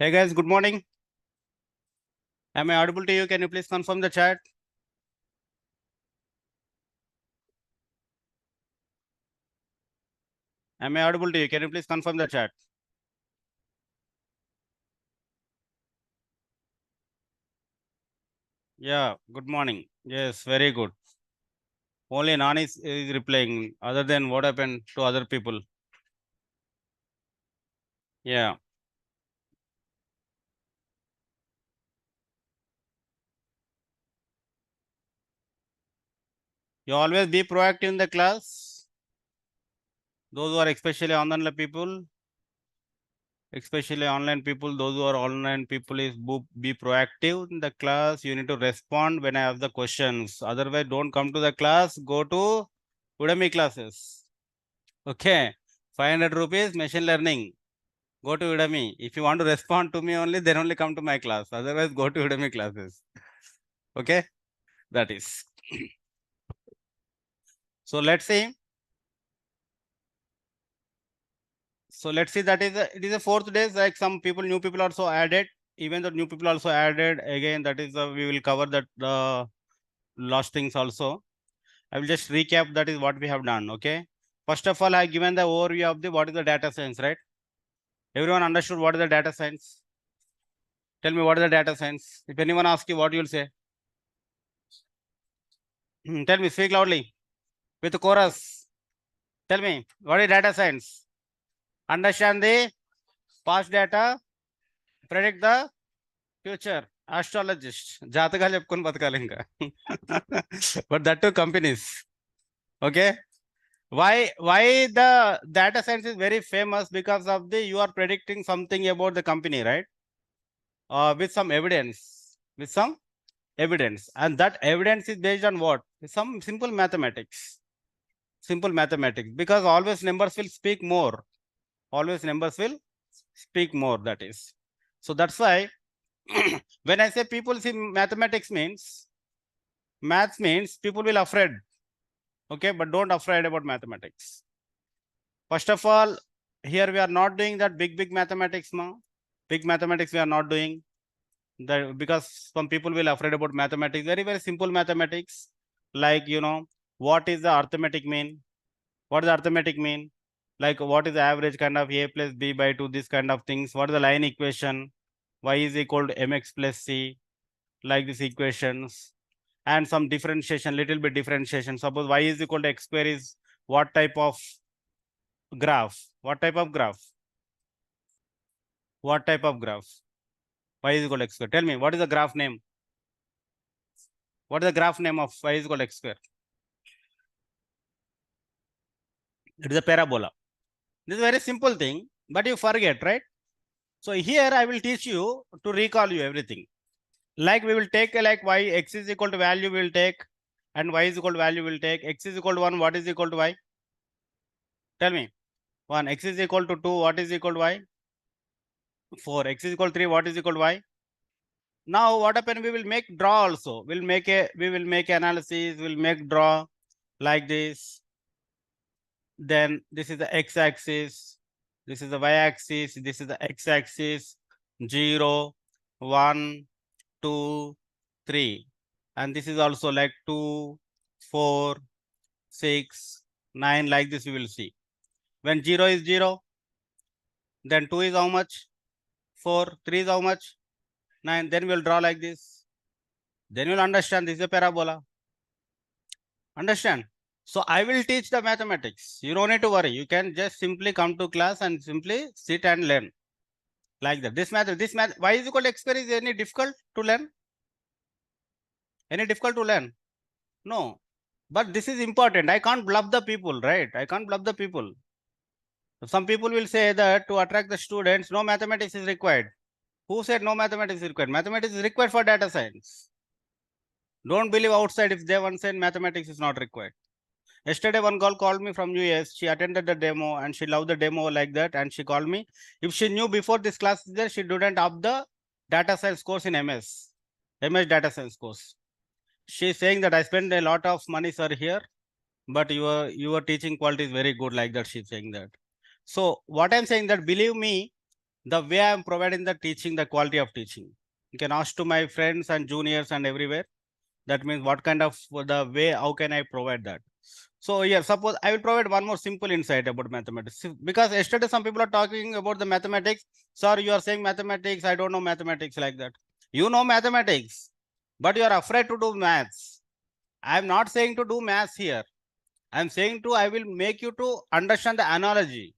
Hey guys, good morning. Am I audible to you? Can you please confirm the chat? Am I audible to you? Can you please confirm the chat? Yeah, good morning. Yes, very good. Only Nani is replying. Other than what happened to other people? Yeah. You always be proactive in the class. Those who are especially online people, those who are online people is be proactive in the class. You need to respond when I ask the questions. Otherwise, don't come to the class. Go to Udemy classes. Okay. 500 rupees machine learning. Go to Udemy. If you want to respond to me only, then only come to my class. Otherwise, go to Udemy classes. Okay. That is. So let's see. So let's see that it is a fourth day. Like some people, new people also added. Even the new people also added. Again, that is we will cover that last things also. I will just recap that is what we have done. Okay. First of all, I have given the overview of the what is the data science, right? Everyone understood what is the data science? Tell me what is the data science? If anyone asks you, what you will say? Tell me, speak loudly with the chorus. Tell me, what is data science? Understand the past data, predict the future. Astrologist. జాతకాలు చెప్పుకొని బతకాలి ఇంకా but that too companies. Okay. Why the data science is very famous? Because of the you are predicting something about the company, right? With some evidence. With some evidence. And that evidence is based on what? Some simple mathematics. Simple mathematics. Because always numbers will speak more. Always numbers will speak more, that is. So that's why when I say people see mathematics means maths means people will afraid. Okay, but don't afraid about mathematics. First of all, here we are not doing that big mathematics now. Big mathematics we are not doing that because some people will afraid about mathematics. Very simple mathematics, like what is the arithmetic mean? What does arithmetic mean? Like what is the average kind of a plus b by 2, this kind of things. What is the line equation? Y is equal to mx plus c, like these equations. And some differentiation, little bit differentiation. Suppose y is equal to x square is what type of graph? What type of graph? What type of graph? Y is equal to x square. Tell me, what is the graph name? What is the graph name of y is equal to x square? It is a parabola. This is a very simple thing, but you forget, right? So here I will teach you to recall you everything. Like we will take like y, x is equal to value we will take, and y is equal to value we will take. X is equal to 1, what is equal to y? Tell me. 1, x is equal to 2, what is equal to y? 4, x is equal to 3, what is equal to y? Now what happen? We will make draw also. We will make analysis, we'll make draw like this. Then this is the x-axis, this is the y-axis, this is the x-axis, 0, 1, 2, 3. And this is also like 2, 4, 6, 9, like this we will see. When 0 is 0, then 2 is how much? 4, 3 is how much? 9. Then we'll draw like this. Then you'll understand this is a parabola. Understand? So I will teach the mathematics. You don't need to worry. You can just simply come to class and simply sit and learn. Like that. This math, y is equal to x square is any difficult to learn? Any difficult to learn? No. But this is important. I can't bluff the people, right? I can't bluff the people. Some people will say that to attract the students, no mathematics is required. Who said no mathematics is required? Mathematics is required for data science. Don't believe outside if they once said mathematics is not required. Yesterday, one girl called me from US. She attended the demo and she loved the demo like that. And she called me. If she knew before this class is there, she didn't opt the data science course in MS data science course. She's saying that I spend a lot of money, sir, here, but your teaching quality is very good like that. She's saying that. So what I'm saying that believe me, the way I am providing the teaching, the quality of teaching. You can ask to my friends and juniors and everywhere. That means what kind of the way, how can I provide that? So here, suppose I will provide one more simple insight about mathematics. Because yesterday some people are talking about the mathematics. Sir, you are saying mathematics, I don't know mathematics like that. You know mathematics, but you are afraid to do maths. I am not saying to do maths here. I am saying I will make you to understand the analogy.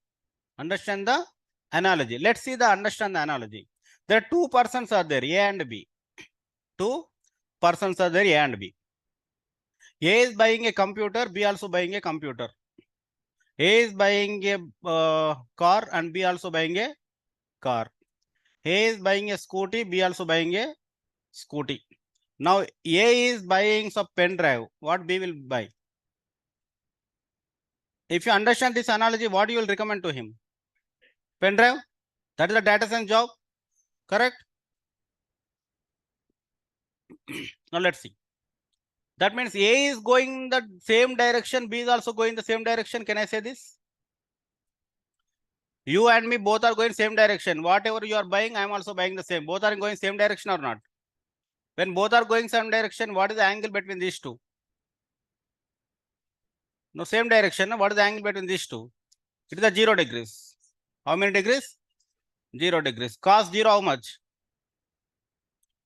Understand the analogy. Let's see the understand the analogy. There are two persons are there, A and B. Two persons are there, A and B. A is buying a computer, B also buying a computer. A is buying a car and B also buying a car. A is buying a scooty, B also buying a scooty. Now A is buying some pen drive. What B will buy? If you understand this analogy, what you will recommend to him? Pen drive. That is the data science job. Correct? Now let's see. That means A is going the same direction, B is also going the same direction. Can I say this? You and me both are going same direction. Whatever you are buying, I am also buying the same. Both are going same direction or not? When both are going same direction, what is the angle between these two? No, same direction. What is the angle between these two? It is a 0 degrees. How many degrees? 0 degrees. Cos 0 how much?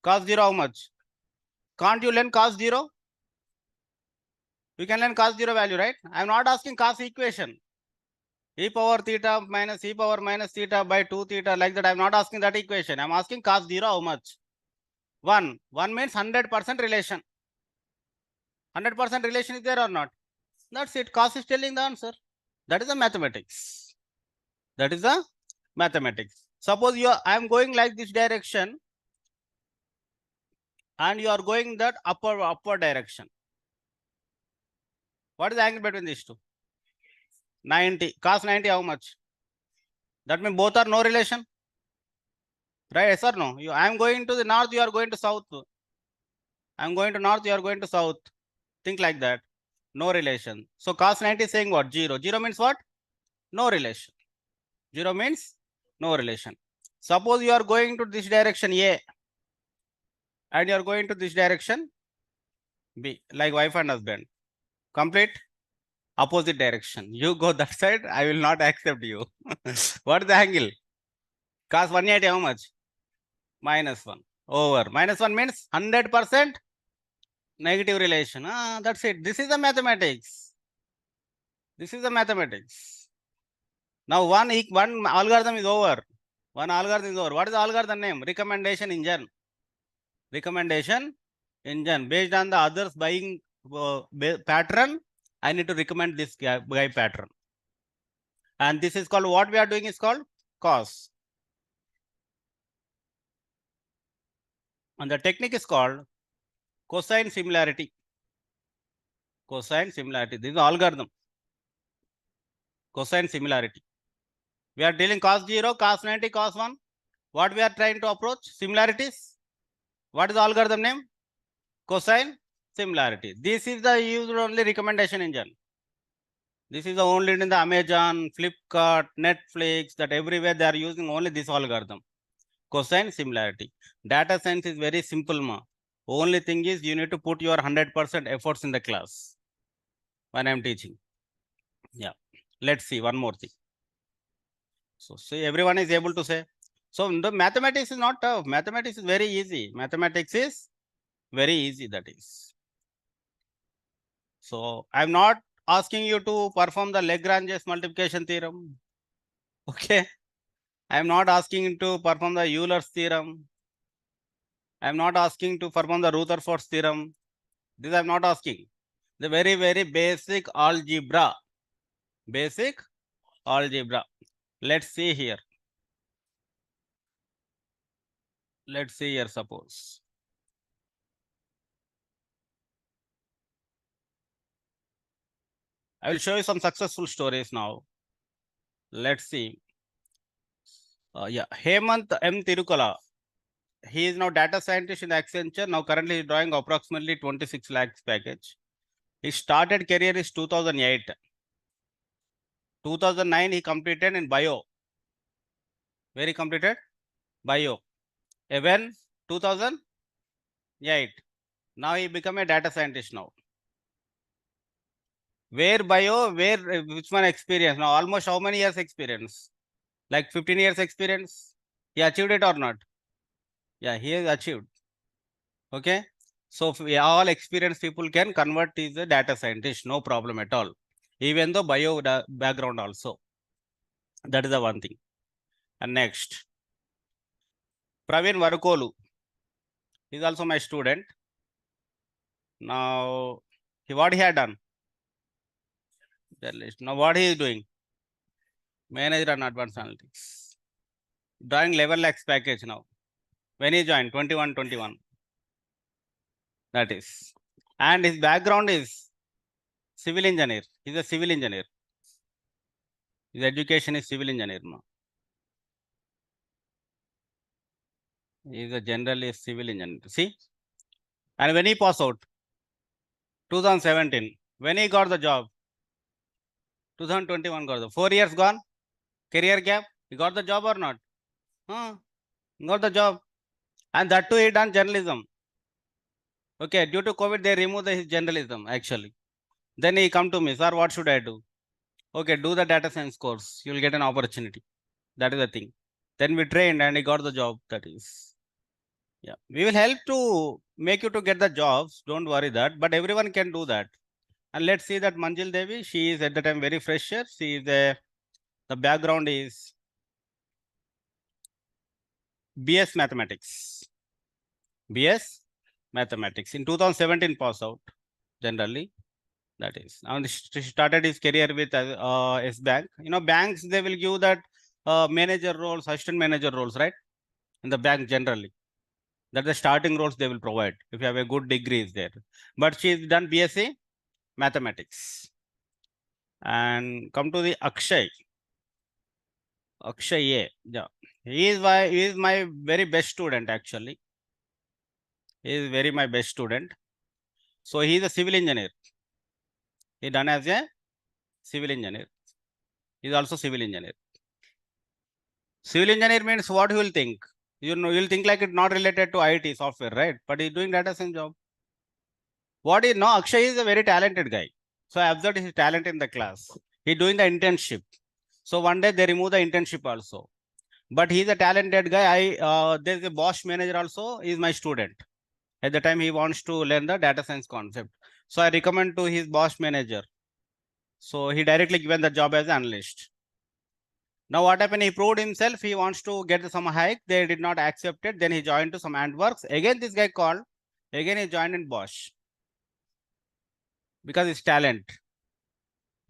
Cos 0 how much? Can't you learn cos 0? You can learn cos 0 value, right? I am not asking cos equation. E power theta minus e power minus theta by 2 theta, like that. I am not asking that equation. I am asking cos 0 how much? 1. 1 means 100% relation. 100% relation is there or not? That's it. Cos is telling the answer. That is the mathematics. That is the mathematics. Suppose I am going like this direction and you are going that upward direction. What is the angle between these two? 90. Cos 90 how much? That means both are no relation. Right? Yes or no? I am going to the north, you are going to south. I am going to north, you are going to south. Think like that. No relation. So cos 90 is saying what? 0. 0 means what? No relation. 0 means no relation. Suppose you are going to this direction A and you are going to this direction B, like wife and husband. Complete opposite direction. You go that side, I will not accept you. What is the angle? Cos 180 how much? -1 over. -1 means 100% negative relation. That's it. This is the mathematics. This is the mathematics. Now one algorithm is over. One algorithm is over. What is the algorithm name? Recommendation engine. Recommendation engine. Based on the others buying pattern, I need to recommend this guy pattern. And this is called, what we are doing is called cos. And the technique is called cosine similarity. Cosine similarity. This is the algorithm. Cosine similarity. We are dealing cos 0, cos 90, cos 1. What we are trying to approach? Similarities. What is the algorithm name? Cosine similarity. This is the used only recommendation engine. This is the only in the Amazon, Flipkart, Netflix, that everywhere they are using only this algorithm. Cosine similarity. Data science is very simple, ma. Only thing is you need to put your 100% efforts in the class when I'm teaching. Yeah. Let's see one more thing. So see, everyone is able to say. So the mathematics is not tough. Mathematics is very easy. Mathematics is very easy, that is. So I'm not asking you to perform the Lagrange's multiplication theorem. Okay. I'm not asking you to perform the Euler's theorem. I'm not asking to perform the Rutherford's theorem. This I'm not asking. The very, very basic algebra. Basic algebra. Let's see here. Let's see here, suppose. I will show you some successful stories now. Let's see. Yeah, Hemant M. Tirukala. He is now data scientist in Accenture. Now currently he is drawing approximately 26 lakhs package. His started career is 2008. 2009 he completed in bio. Where he completed? Bio. When? 2008. Now he become a data scientist now. Where bio? Where which one experience? Now almost how many years experience? Like 15 years experience? He achieved it or not? Yeah, he has achieved. Okay. So all experienced people can convert is a data scientist, no problem at all. Even though bio background also. That is the one thing. And next, Praveen Varukolu. He is also my student. Now, what he had done? Now, what he is doing? Manager on advanced analytics. Drawing level X package now. When he joined, 21. That is. And his background is civil engineer. He's a civil engineer. His education is civil engineer now. He is a generally civil engineer. See? And when he passed out, 2017, when he got the job, 2021 got the 4 years gone, career gap, he got the job or not? Got the job. And that too he done journalism. Okay, due to COVID, they removed his journalism actually. Then he come to me, sir, what should I do? Okay, do the data science course. You'll get an opportunity. That is the thing. Then we trained and he got the job. That is. Yeah. We will help to make you to get the jobs. Don't worry that. But everyone can do that. And let's see that Manjil Devi, she is at the time very fresher. She is the background is BS Mathematics. BS Mathematics. In 2017 pass out generally. That is. Now he started his career with S Bank. You know, banks, they will give that manager roles, assistant manager roles, right? In the bank generally. That the starting roles they will provide if you have a good degree is there. But she's done BSc Mathematics. And come to the Akshay. Akshay, yeah. He is my very best student actually. He is very my best student. So he is a civil engineer. He done as a civil engineer. He is also civil engineer. Civil engineer means what you will think? You know, you'll think like it's not related to IT software, right? But he's doing data science job. What is no, Akshay is a very talented guy. So I observed his talent in the class. He's doing the internship. So one day they remove the internship also. But he's a talented guy. There's a Bosch manager also. He's my student. At the time he wants to learn the data science concept. So I recommend to his Bosch manager. So he directly given the job as analyst. Now what happened? He proved himself. He wants to get some hike. They did not accept it. Then he joined to some Antworks. Again, this guy called. Again, he joined in Bosch. Because his talent.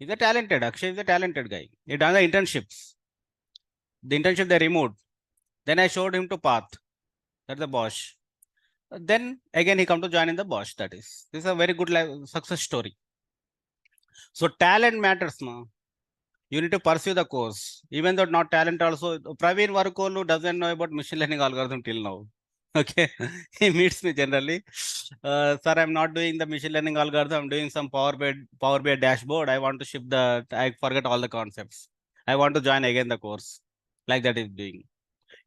He's a talented. Akshay is a talented guy. He done the internships. The internship they removed. Then I showed him to path. That's the Bosch. Then again he come to join in the Bosch. That is. This is a very good success story. So talent matters, no? You need to pursue the course. Even though not talent also. Praveen Varukolu doesn't know about machine learning algorithm till now. Okay. He meets me generally. Sir, I'm not doing the machine learning algorithm. I'm doing some Power BI dashboard. I want to ship I forget all the concepts. I want to join again the course. Like that is doing.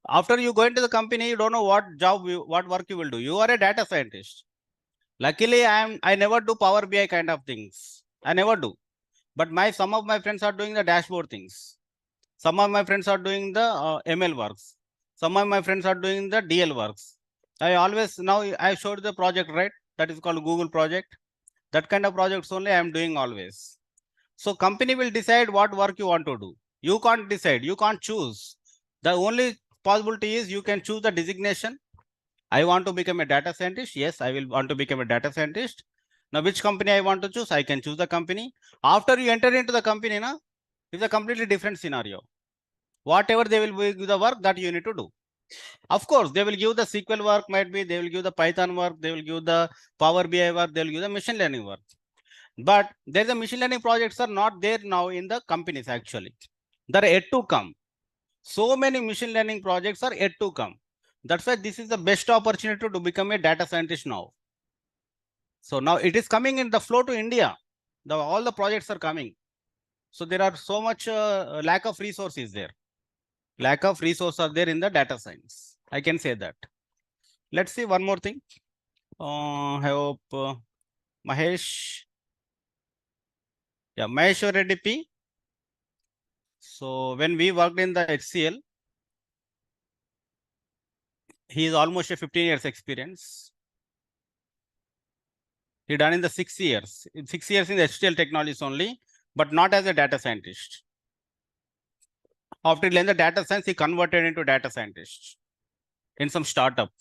After you go into the company, you don't know what job, what work you will do. You are a data scientist. Luckily, I never do Power BI kind of things. I never do. But some of my friends are doing the dashboard things. Some of my friends are doing the ML works. Some of my friends are doing the DL works. Now I showed the project, right? That is called Google project. That kind of projects only I am doing always. So company will decide what work you want to do. You can't decide. You can't choose. The only possibility is you can choose the designation. I want to become a data scientist. Yes, I will want to become a data scientist. Now, which company I want to choose? I can choose the company. After you enter into the company, it's a completely different scenario. Whatever they will give the work that you need to do. Of course, they will give the SQL work, might be, they will give the Python work, they will give the Power BI work, they will give the machine learning work. But there's a machine learning projects are not there now in the companies actually. They're yet to come. So many machine learning projects are yet to come. That's why this is the best opportunity to become a data scientist now. So now it is coming in the flow to India. All the projects are coming. So there are so much lack of resources there. Lack of resources are there in the data science. I can say that. Let's see one more thing. I hope Mahesh. Yeah, Mahesh Reddy P. So when we worked in the HCL, he is almost a 15 years experience. He done in the 6 years. 6 years in the HCL technologies only, but not as a data scientist. After he learned the data science, he converted into data scientist in some startup.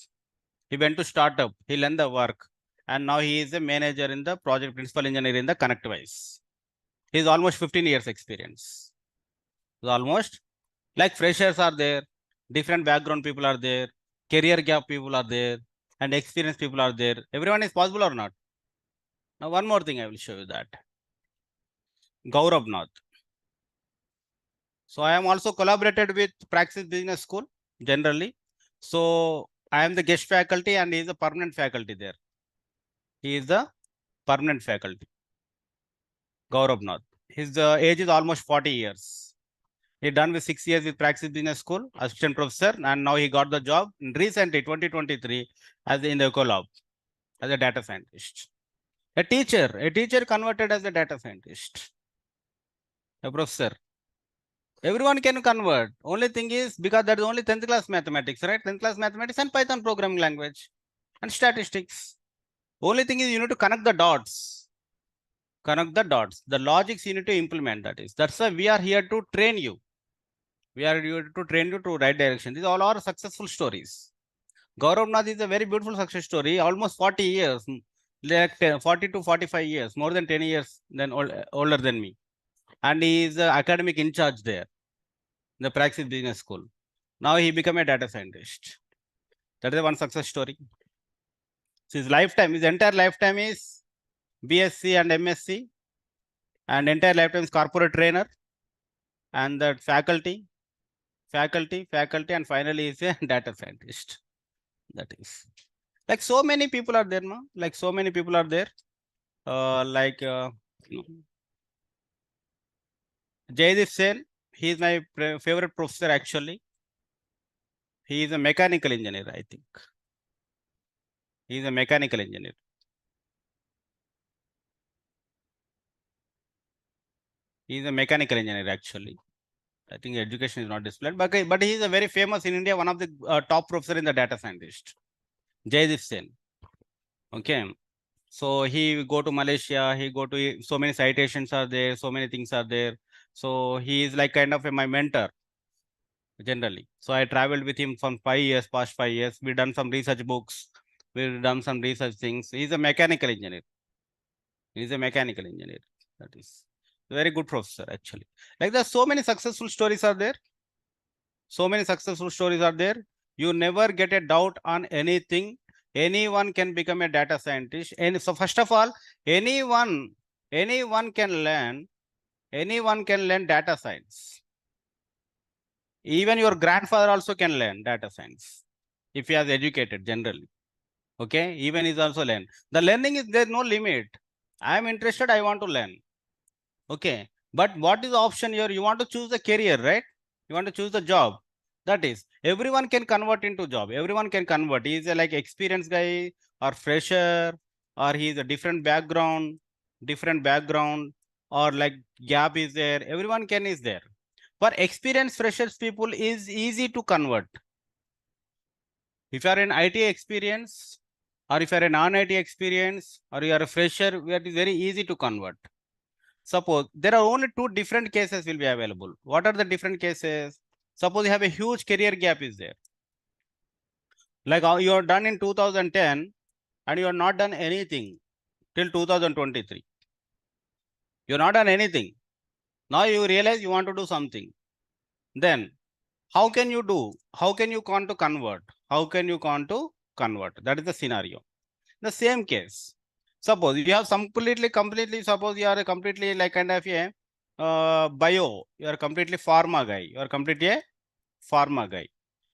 He went to startup. He learned the work, and now he is a manager in the project principal engineer in the ConnectWise. He is almost 15 years experience. Almost like freshers are there, different background people are there, career gap people are there, and experienced people are there. Everyone is possible or not? Now, one more thing I will show you that. Gaurav Nath. So I am also collaborated with Praxis Business School generally. So I am the guest faculty and he is a permanent faculty there. He is the permanent faculty. Gaurav Nath. His age is almost 40 years. He done with 6 years with Praxis Business School, assistant professor, and now he got the job recently, 2023, as in the Ecolab, as a data scientist. A teacher converted as a data scientist. A professor. Everyone can convert. Only thing is, because that is only 10th class mathematics, right? 10th class mathematics and Python programming language and statistics. Only thing is you need to connect the dots. Connect the dots. The logics you need to implement, that is. That's why we are here to train you. We are here to train you to right direction. These all are successful stories. Gaurav Nath is a very beautiful success story. Almost 40 years, like 40 to 45 years, more than 10 years than older than me. And he is academic in charge there, in the Praxis Business School. Now he became a data scientist. That is one success story. So his lifetime, his entire lifetime is BSc and MSc, and entire lifetime is corporate trainer, and the faculty, and finally is a data scientist. That is like so many people are there, no? Like so many people are there. Jaydeep Sen, he is my favorite professor actually. He is a mechanical engineer, I think. He is a mechanical engineer. He is a mechanical engineer actually. I think education is not displayed, but he is a very famous in India, one of the top professor in the data scientist. Jaydeep Sen. Okay. So he go to Malaysia, he go to so many citations are there, so many things are there. So he is like kind of my mentor generally. So I traveled with him from 5 years, past 5 years. We done some research books. We've done some research things. He's a mechanical engineer. He's a mechanical engineer. That is a very good professor actually. Like there's so many successful stories are there. So many successful stories are there. You never get a doubt on anything. Anyone can become a data scientist. And so first of all, anyone can learn data science. Even your grandfather also can learn data science if he has educated generally. Okay, even is also learn. The learning is there's no limit. I am interested, I want to learn. Okay, but what is the option here? You want to choose the career, right? You want to choose the job. That is, everyone can convert into job. Everyone can convert. He is a like experienced guy or fresher, or he is a different background, or like gap is there. Everyone can is there. For experienced freshers people is easy to convert. If you are in IT experience, or if you are a non-IT experience, or you are a fresher, it is very easy to convert. Suppose there are only two different cases will be available. What are the different cases? Suppose you have a huge career gap is there. Like you are done in 2010 and you are not done anything till 2023. You are not done anything. Now you realize you want to do something. Then how can you do? How can you want to convert? How can you want to convert? That is the scenario. The same case. Suppose you have completely, suppose you are a completely like kind of a bio, you are completely pharma guy, you are completely a pharma guy.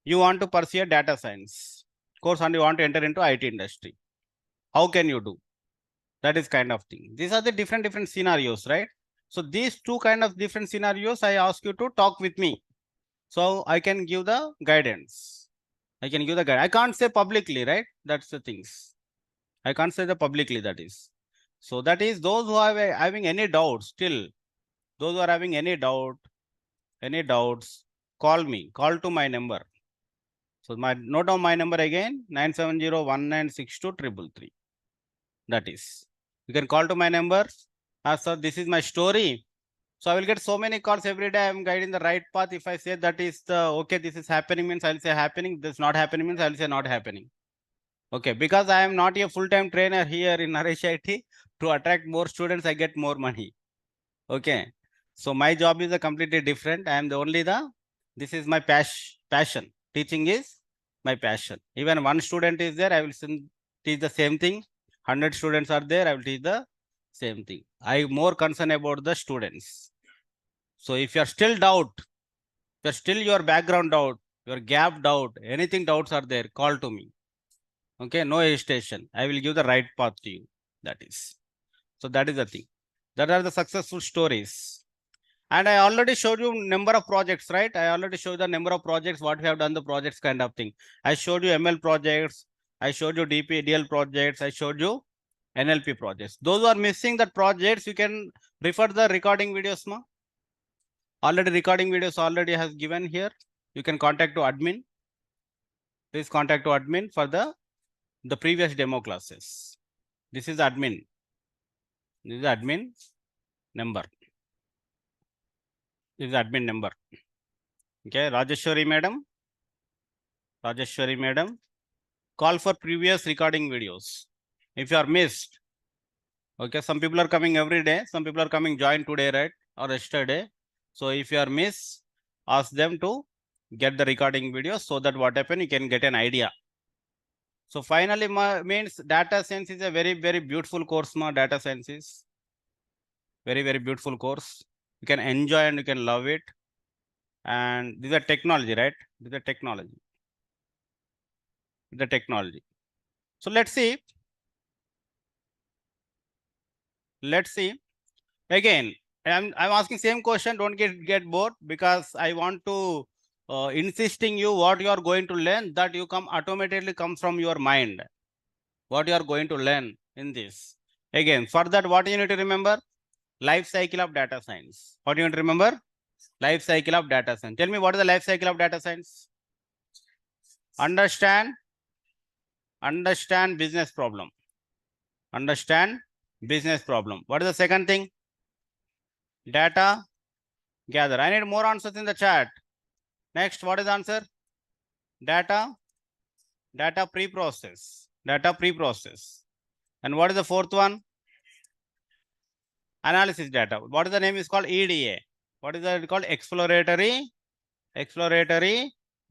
You want to pursue a data science course and you want to enter into IT industry. How can you do? That is kind of thing. These are the different scenarios, right? So these two kind of different scenarios, I ask you to talk with me. So I can give the guidance. I can give the guide. I can't say publicly, right? That's the things. I can't say the publicly, that is. So that is those who are having any doubts still, those who are having any doubts, call me, call to my number. So note down my number again, 970196233. That is, you can call to my number. Sir, this is my story. So I will get so many calls every day. I'm guiding the right path. If I say that is the okay, this is happening means I'll say happening. This not happening means I'll say not happening. Okay, because I am not a full-time trainer here in Naresh IT. To attract more students, I get more money. Okay, so my job is a completely different. I am the only this is my passion. Teaching is my passion. Even one student is there, I will teach the same thing. 100 students are there, I will teach the same thing. I more concerned about the students. So if you are still doubt, if you are still your background doubt, your gap doubt, anything doubts are there, call to me. Okay, no hesitation. I will give the right path to you. That is. So that is the thing. That are the successful stories. And I already showed you number of projects, right? I already showed the number of projects, what we have done, the projects kind of thing. I showed you ML projects. I showed you DL projects. I showed you NLP projects. Those who are missing that projects, you can refer the recording videos. Ma. Already recording videos already has given here. You can contact to admin. Please contact to admin for the previous demo classes. This is admin. This is admin number. This is admin number. Okay, Rajeshwari madam. Rajeshwari madam. Call for previous recording videos. If you are missed, okay, some people are coming every day. Some people are coming join today, right? Or yesterday. So if you are missed, ask them to get the recording video so that what happened, you can get an idea. So finally, means data science is a very, very beautiful course. Data science is very, very beautiful course. You can enjoy and you can love it. And these are technology, right? These are technology. The technology. So let's see. Let's see. Again, I'm asking same question. Don't get bored, because I want to insisting you what you are going to learn, that you come automatically comes from your mind. What you are going to learn in this. Again, for that, what you need to remember? Life cycle of data science. What do you need to remember? Life cycle of data science. Tell me, what is the life cycle of data science? Understand business problem. Understand business problem. What is the second thing? Data gather. I need more answers in the chat. Next, what is the answer? Data pre-process. Data pre-process. And what is the fourth one? Analysis data. What is the name is called? EDA. What is it called? Exploratory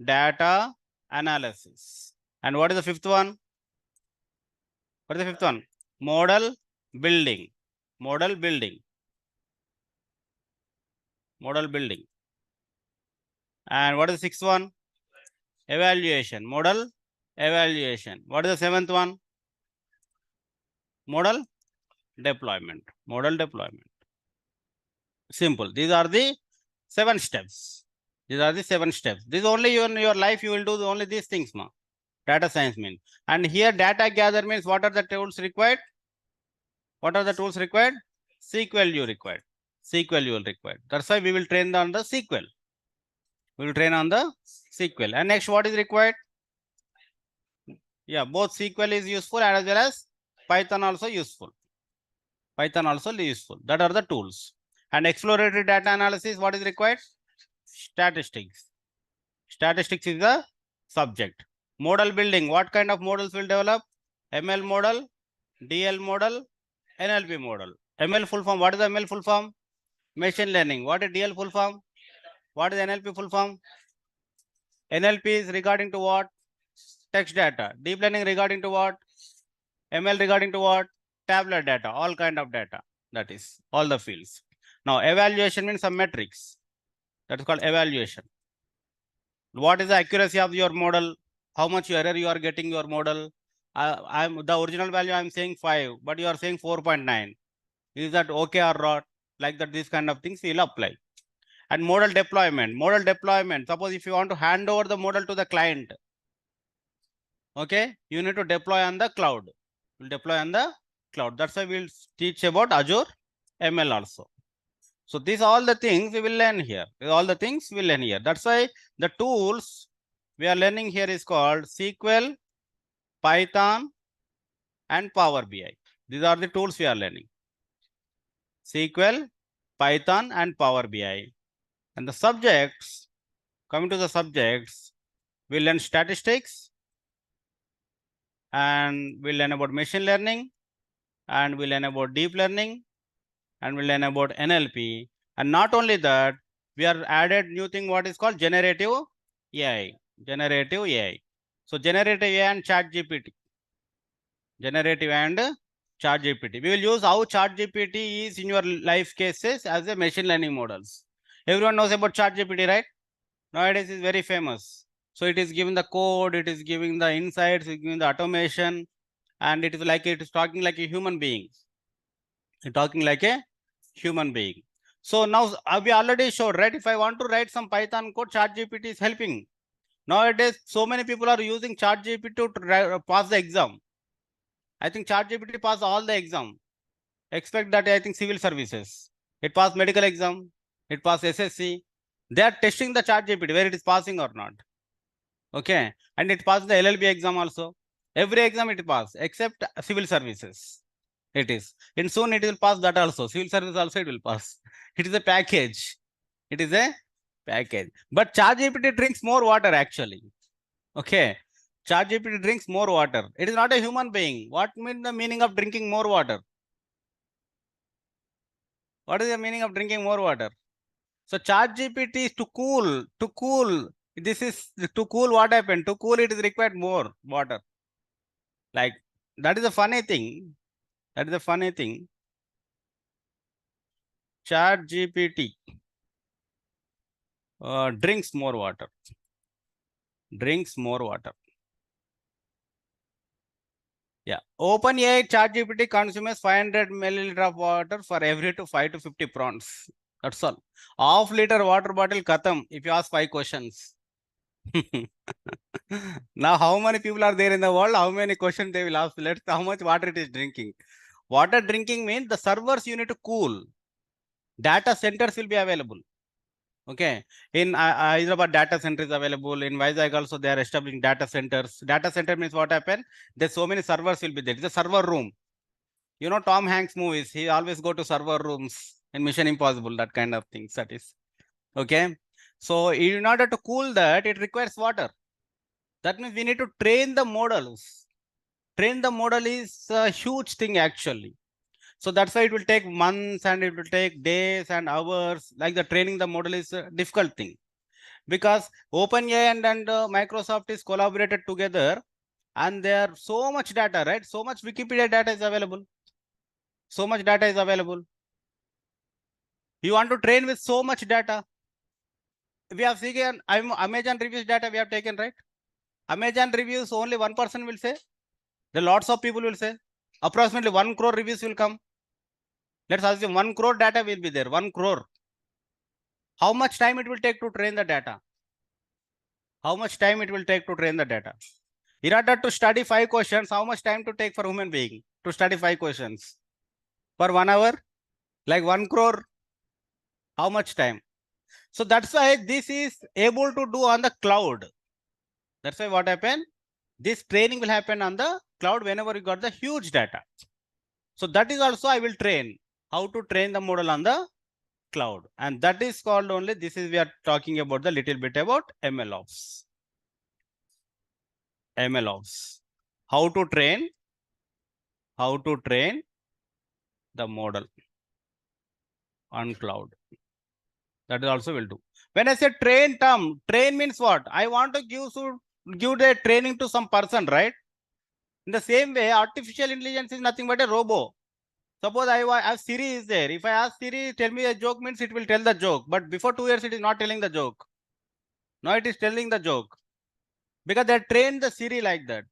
data analysis. And what is the fifth one? What is the fifth one? Model building. Model building. And what is the sixth one? Evaluation. Model evaluation. What is the seventh one? Model deployment. Simple. These are the 7 steps. This is only in your life you will do only these things. Data science means. And here data gather means what are the tools required? SQL you required. That's why we will train on the SQL. And next, what is required? Yeah, both SQL is useful and as well as Python also useful. That are the tools. And exploratory data analysis, what is required? Statistics. Statistics is the subject. Model building, what kind of models will develop? ML model, DL model, NLP model. ML full form, what is the ML full form? Machine learning. What is DL full form? What is NLP full form? NLP is regarding to what? Text data. Deep learning regarding to what? ML regarding to what? Tabular data, all kind of data. That is all the fields. Now evaluation means some metrics. That is called evaluation. What is the accuracy of your model? How much error you are getting your model? I'm the original value I'm saying 5, but you are saying 4.9. Is that okay or not? Like that, these kind of things you'll apply. And model deployment. Model deployment. Suppose if you want to hand over the model to the client, okay, you need to deploy on the cloud. We'll deploy on the cloud. That's why we'll teach about Azure ML also. So these are all the things we will learn here. All the things we'll learn here. That's why the tools we are learning here is called SQL, Python, and Power BI. These are the tools we are learning. SQL, Python, and Power BI. And the subjects, coming to the subjects, we'll learn statistics, and we'll learn about machine learning, and we'll learn about deep learning, and we'll learn about NLP. And not only that, we are added new thing what is called generative AI. Generative AI. So generative AI and ChatGPT. Generative and ChatGPT. We will use how ChatGPT is in your life cases as a machine learning models. Everyone knows about ChatGPT, right? Nowadays is very famous. So it is giving the code, it is giving the insights, it is giving the automation, and it is talking like a human being. It's talking like a human being. So now we already showed, right? If I want to write some Python code, ChatGPT is helping. Nowadays, so many people are using ChatGPT to pass the exam. I think ChatGPT passed all the exam. Expect that I think civil services. It passed medical exam. It passed SSC. They are testing the ChatGPT where it is passing or not. Okay, and it passed the LLB exam also. Every exam it passed except civil services. It is. And soon it will pass that also. Civil service also it will pass. It is a package. It is a package. But ChatGPT drinks more water actually. Okay. ChatGPT drinks more water. It is not a human being. What means the meaning of drinking more water? What is the meaning of drinking more water? So ChatGPT is to cool. This is to cool what happened? To cool it is required more water. Like that is a funny thing. That is a funny thing. ChatGPT drinks more water. Drinks more water. Yeah. OpenAI ChatGPT consumes 500 milliliter of water for every 5 to 50 prompts. That's all. Half liter water bottle katam if you ask 5 questions. Now, how many people are there in the world? How many questions they will ask? Let's how much water it is drinking. Water drinking means the servers you need to cool. Data centers will be available. Okay. In Hyderabad, data center is available. In Vizag also, they are establishing data centers. Data center means what happened? There's so many servers will be there. It's a server room. You know, Tom Hanks movies, he always go to server rooms in Mission Impossible, that kind of things. That is. Okay. So in order to cool that, it requires water. That means we need to train the models. Train the model is a huge thing actually. So that's why it will take months and it will take days and hours. Like the training the model is a difficult thing. Because OpenAI and Microsoft is collaborated together and there are so much data, right? So much Wikipedia data is available. So much data is available. You want to train with so much data. We have seen Amazon reviews data we have taken, right? Amazon reviews only one person will say. The lots of people will say. Approximately 1 crore reviews will come. Let's assume 1 crore data will be there. 1 crore. How much time it will take to train the data? How much time it will take to train the data? In order to study 5 questions, how much time to take for human being to study 5 questions? For 1 hour? Like 1 crore? How much time? So that's why this is able to do on the cloud. That's why what happened? This training will happen on the cloud whenever you got the huge data. So that is also I will train. How to train the model on the cloud. And that is called only, this is we are talking about the little bit about MLOps. MLOps. How to train the model on cloud. That is also will do. When I say train term, train means what? I want to give the training to some person, right? In the same way, artificial intelligence is nothing but a robot. Suppose I have Siri is there. If I ask Siri, tell me a joke means it will tell the joke. But before 2 years, it is not telling the joke. Now it is telling the joke. Because they trained the Siri like that.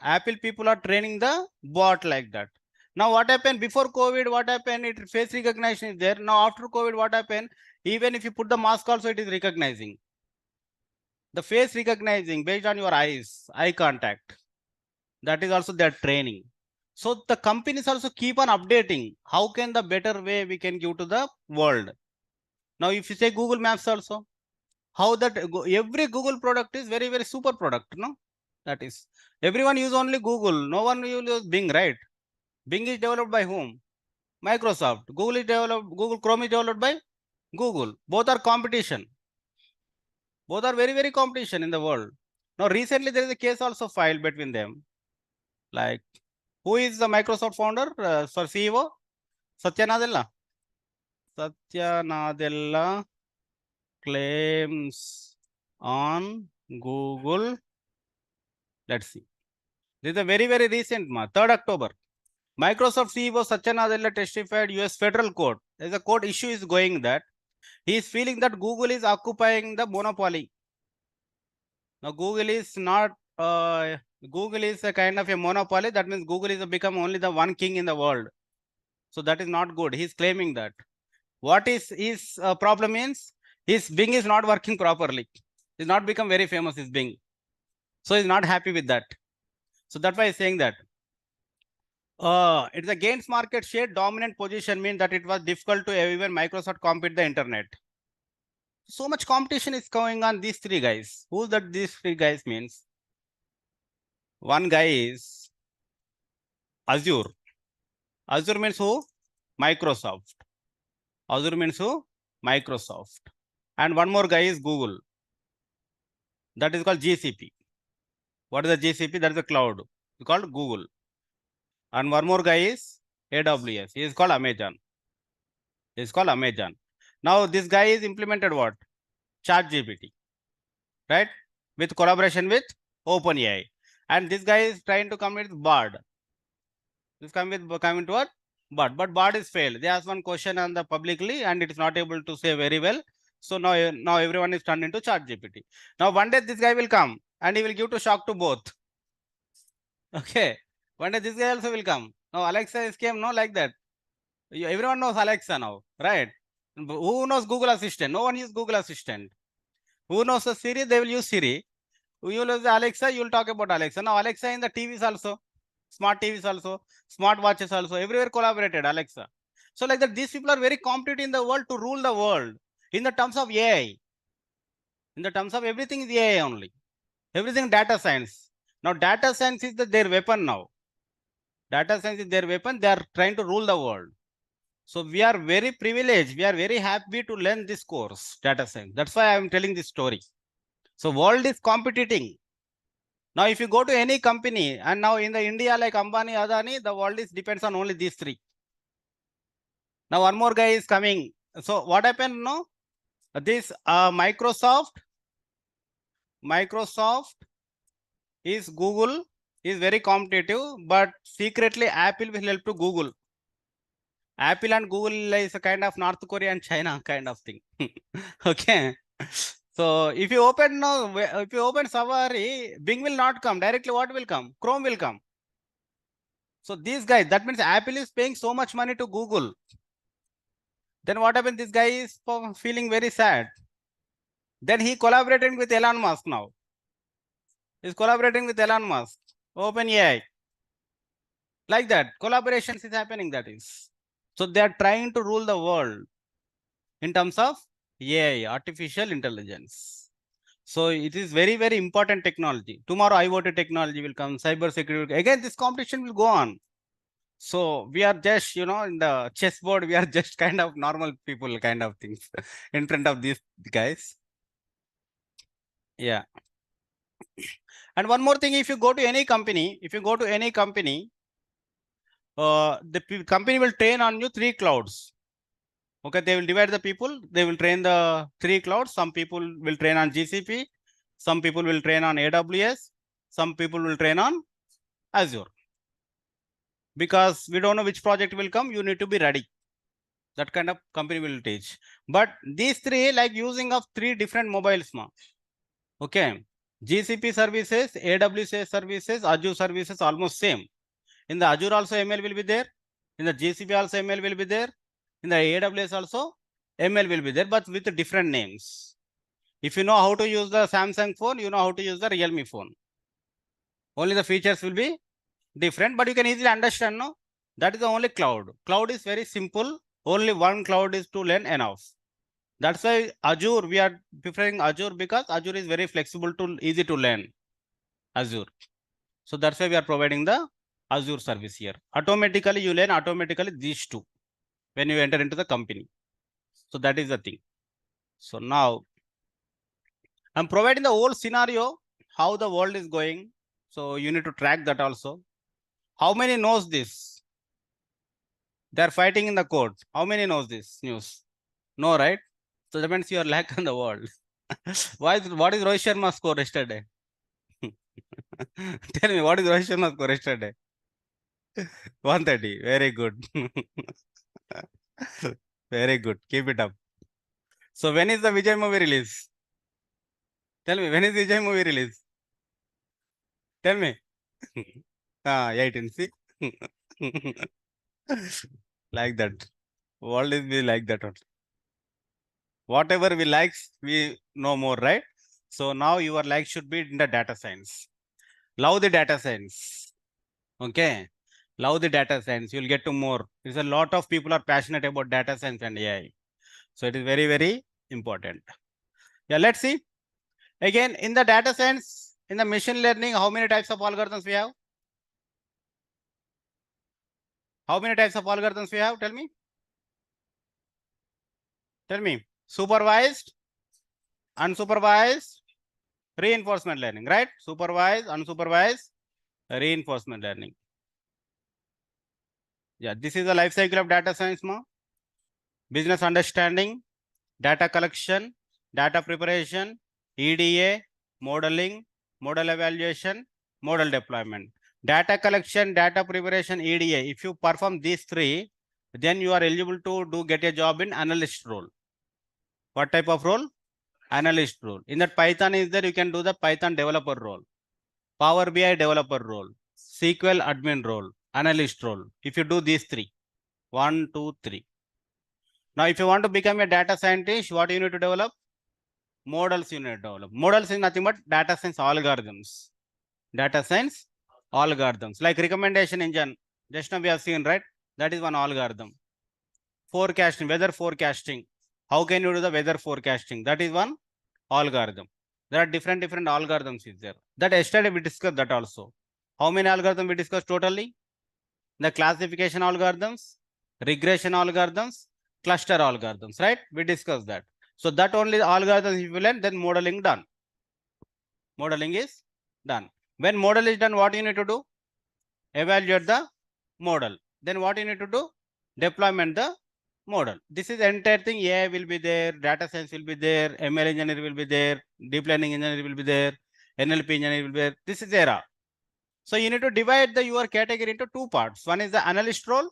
Apple people are training the bot like that. Now what happened before COVID? What happened? It face recognition is there. Now after COVID, what happened? Even if you put the mask also, it is recognizing. The face recognizing based on your eyes, eye contact. That is also their training. So the companies also keep on updating. How can the better way we can give to the world? Now, if you say Google Maps also, how that every Google product is very, very super product, no? That is, everyone use only Google. No one will use Bing, right? Bing is developed by whom? Microsoft. Google is developed, Google Chrome is developed by Google. Both are competition. Both are very, very competition in the world. Now, recently there is a case also filed between them. Like, who is the Microsoft founder, for CEO? Satya Nadella. Satya Nadella claims on Google. Let's see. This is a very, very recent, 3rd October. Microsoft CEO Satya Nadella testified US federal court. There's a court issue is going that he is feeling that Google is occupying the monopoly. Now, Google is not, Google is a kind of a monopoly. That means Google is become only the one king in the world. So that is not good. He's claiming that. What is his problem means? His Bing is not working properly. He's not become very famous, his Bing. So he's not happy with that. So that's why he's saying that. It's a gains market share dominant position mean that it was difficult to even Microsoft compete the internet. So much competition is going on these three guys. Who that these three guys means? One guy is Azure. Azure means who? Microsoft. Azure means who? Microsoft. And one more guy is Google. That is called GCP. What is the GCP? That is the cloud. It's called Google. And one more guy is AWS. He is called Amazon. He is called Amazon. Now this guy is implemented what? ChatGPT, right? With collaboration with OpenAI. And this guy is trying to come with Bard. This coming to what? Bard. But Bard is failed. They asked one question on the publicly and it is not able to say very well. So now everyone is turned into ChatGPT. Now one day this guy will come and he will give to shock to both. Okay. One day this guy also will come. Now Alexa is came, no, like that. Everyone knows Alexa now, right? Who knows Google Assistant? No one uses Google Assistant. Who knows the Siri? They will use Siri. Who will use Alexa? You will talk about Alexa. Now Alexa in the TVs also, smart TVs also, smart watches also, everywhere collaborated Alexa. So like that, these people are very competent in the world to rule the world in the terms of AI. In the terms of everything is AI only. Everything data science. Now data science is their weapon now. Data science is their weapon. They are trying to rule the world. So we are very privileged. We are very happy to learn this course, data science. That's why I am telling this story. So world is competing. Now, if you go to any company, and now in the India like Ambani, Adani, the world is depends on only these three. Now one more guy is coming. So what happened? No, this Microsoft is Google is very competitive, but secretly Apple will help to Google. Apple and Google is a kind of North Korea and China kind of thing. Okay. So if you open now, if you open Safari, Bing will not come directly. What will come? Chrome will come. So these guys, that means Apple is paying so much money to Google. Then what happened? This guy is feeling very sad. Then he collaborated with Elon Musk now. He's collaborating with Elon Musk, OpenAI. Like that, collaborations is happening, that is. So they are trying to rule the world in terms of AI, artificial intelligence. So it is very, very important technology. Tomorrow IoT technology will come, cyber security. Again, this competition will go on. So we are just, in the chessboard, we are just kind of normal people kind of things in front of these guys. Yeah. And one more thing, if you go to any company, the company will train on you 3 clouds. Okay, they will divide the people. They will train the 3 clouds. Some people will train on GCP. Some people will train on AWS. Some people will train on Azure. Because we don't know which project will come, you need to be ready. That kind of company will teach. But these 3, like using of 3 different mobiles. Okay, GCP services, AWS services, Azure services, almost same. In the Azure also ML will be there. In the GCP also ML will be there. In the AWS also ML will be there, but with different names. If you know how to use the Samsung phone, you know how to use the Realme phone. Only the features will be different, but you can easily understand, no? That is the only cloud. Cloud is very simple. Only one cloud is to learn enough. That's why Azure, we are preferring Azure because Azure is very flexible to easy to learn. Azure. So that's why we are providing the Azure service here. Automatically, you learn automatically these two when you enter into the company. So that is the thing. So now I'm providing the whole scenario, how the world is going. So you need to track that also. How many knows this? They're fighting in the court. How many knows this news? No, right? So that means you are lack in the world. What is Rohit Sharma's score yesterday? Tell me, what is Rohit Sharma's score yesterday? 130. Very good. Very good. Keep it up. So when is the Vijay movie release? Tell me, when is Vijay movie release? Tell me. 18. See? Like that. World is be like that. Whatever we likes, we know more, right? So now your like should be in the data science. Love the data science. Okay. Love the data science. You'll get to more. There's a lot of people are passionate about data science and AI. So it is very, very important. Yeah, let's see. Again, in the data science, in the machine learning, how many types of algorithms we have? How many types of algorithms we have? Tell me. Tell me. Supervised, unsupervised, reinforcement learning, right? Supervised, unsupervised, reinforcement learning. Yeah, this is the life cycle of data science, ma. Business understanding, data collection, data preparation, EDA, modeling, model evaluation, model deployment. Data collection, data preparation, EDA. If you perform these three, then you are eligible to get a job in analyst role. What type of role? Analyst role. In that Python is there, you can do the Python developer role, Power BI developer role, SQL admin role, analyst role. If you do these three, 1, 2, 3. Now, if you want to become a data scientist, what you need to develop? Models you need to develop. Models is nothing but data science algorithms. Data science algorithms like recommendation engine. Just now we have seen, right? That is one algorithm. Forecasting, weather forecasting. How can you do the weather forecasting? That is one algorithm. There are different algorithms is there. That yesterday we discussed that also. How many algorithms we discussed totally? The classification algorithms, regression algorithms, cluster algorithms, right? We discussed that. So that only algorithms if you learn, then modeling done. Modeling is done. When model is done, what you need to do? Evaluate the model. Then what you need to do? Deployment the model. This is entire thing. AI will be there, data science will be there, ML engineer will be there, deep learning engineer will be there, NLP engineer will be there. This is era. So you need to divide the your category into two parts. One is the analyst role,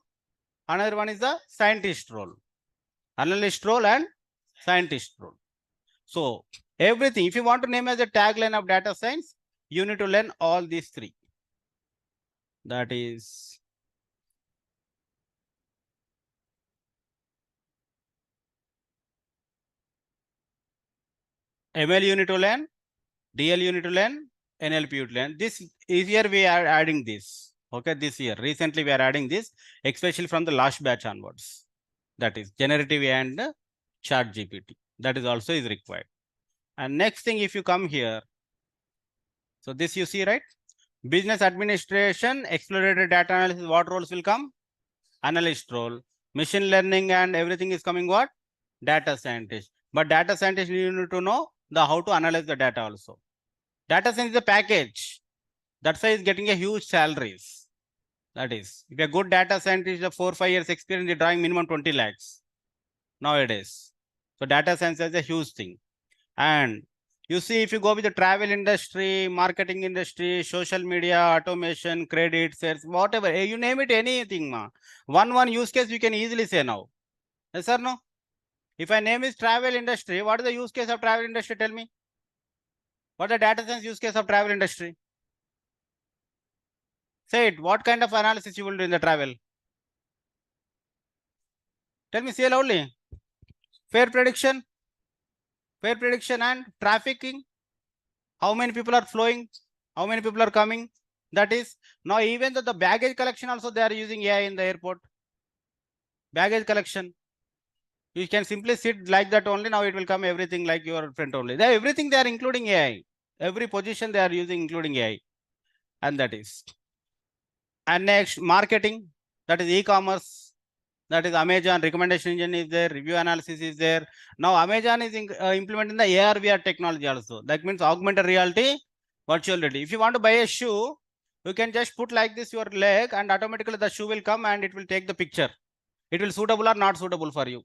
another one is the scientist role. Analyst role and scientist role. So everything, if you want to name as a tagline of data science, you need to learn all these three. That is ML you need to learn, DL you need to learn, NLP you need to learn. This is here we are adding this. Okay, this year. Recently we are adding this, especially from the last batch onwards. That is generative and chat GPT. That is also is required. And next thing, if you come here, so this you see, right? Business administration, exploratory data analysis, what roles will come? Analyst role. Machine learning and everything is coming what? Data scientist. But data scientist, you need to know the how to analyze the data also. Data science is a package. That's why it's getting a huge salaries. That is, if a good data scientist, a 4-5 years experience, they're drawing minimum 20 lakhs nowadays. So data science is a huge thing. And you see, if you go with the travel industry, marketing industry, social media, automation, credit, sales, whatever, you name it, anything, ma. One use case you can easily say now. Yes or no? If I name is travel industry, what is the use case of travel industry? Tell me. What is the data science use case of travel industry? Say it. What kind of analysis you will do in the travel? Tell me, say loudly. Fare prediction and trafficking. How many people are flowing? How many people are coming? That is now even the baggage collection also they are using AI in the airport. Baggage collection. You can simply sit like that only. Now it will come everything like your friend only. Everything they are including AI. Every position they are using including AI. And that is. And next marketing. That is e-commerce. That is Amazon recommendation engine is there. Review analysis is there. Now Amazon is implementing the AR VR technology also. That means augmented reality, virtual reality. If you want to buy a shoe, you can just put like this your leg and automatically the shoe will come and it will take the picture. It will suitable or not suitable for you.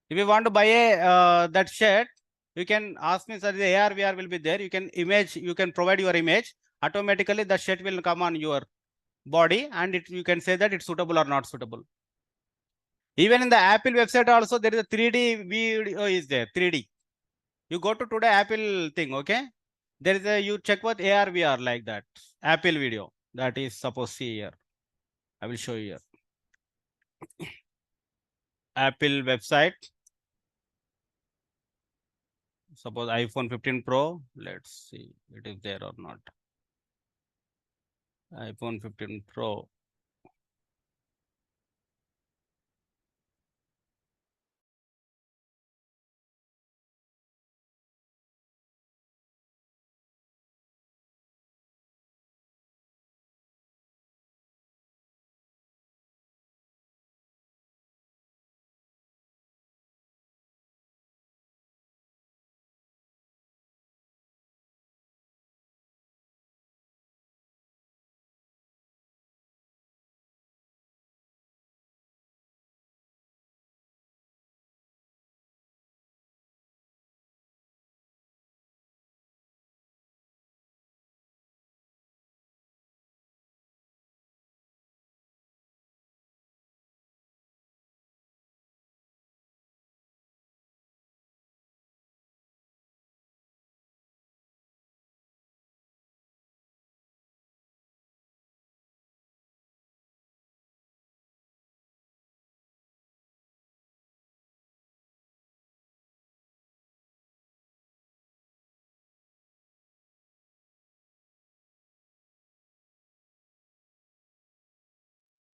If you want to buy a that shirt, you can ask me, sir, the AR VR will be there. You can image, you can provide your image. Automatically the shirt will come on your body and you can say that it's suitable or not suitable. Even in the Apple website also there is a 3D video is there, 3D. You go to today Apple thing, okay? There is a, you check what AR VR like that. Apple video, that is suppose see here. I will show you here. Apple website. Suppose iPhone 15 Pro. Let's see it is there or not. iPhone 15 Pro.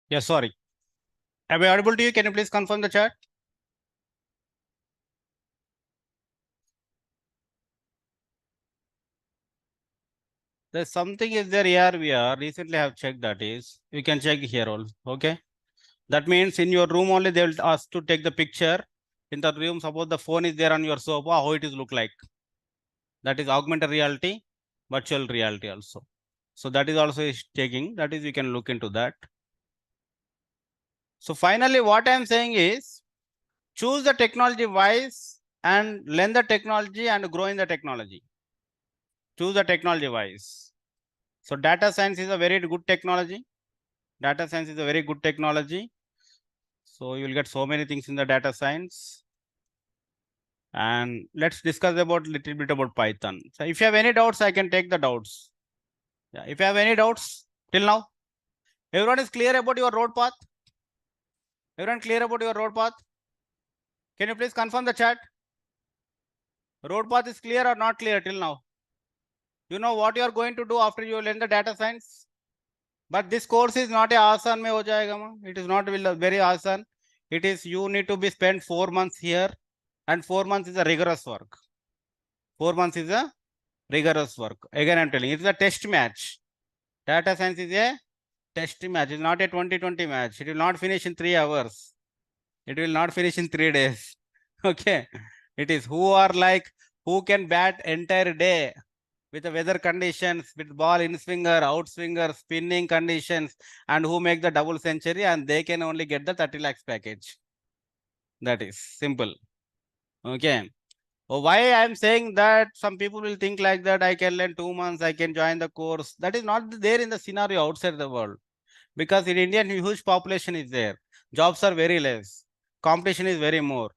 Yeah, sorry. Am I audible to you? Can you please confirm the chat? There's something is there here we are recently have checked that is you can check here also. Okay. That means in your room only they will ask to take the picture in the room. Suppose the phone is there on your sofa, how it is look like. That is augmented reality, virtual reality also. So that is also is taking, that is you can look into that. So finally what I am saying is choose the technology wise and learn the technology and grow in the technology. Choose the technology wise. So data science is a very good technology. Data science is a very good technology. So you will get so many things in the data science. And let's discuss about little bit about Python. So if you have any doubts, I can take the doubts. Yeah, if you have any doubts till now, everyone is clear about your road path? Everyone clear about your road path? Can you please confirm the chat? Road path is clear or not clear till now? You know what you are going to do after you learn the data science? But this course is not a asan mein ho jayega ma. It is not very asan. It is you need to be spent 4 months here and 4 months is a rigorous work. 4 months is a rigorous work. Again, I'm telling you, it's a test match. Data science is a test match. It's not a 2020 match. It will not finish in 3 hours. It will not finish in 3 days. Okay. It is who are like, who can bat entire day with the weather conditions, with ball in swinger, out swinger, spinning conditions, and who make the double century, and they can only get the 30 lakhs package. That is simple. Okay. Why I'm saying that some people will think like that I can learn 2 months, I can join the course. That is not there in the scenario outside the world. Because in India, huge population is there. Jobs are very less. Competition is very more.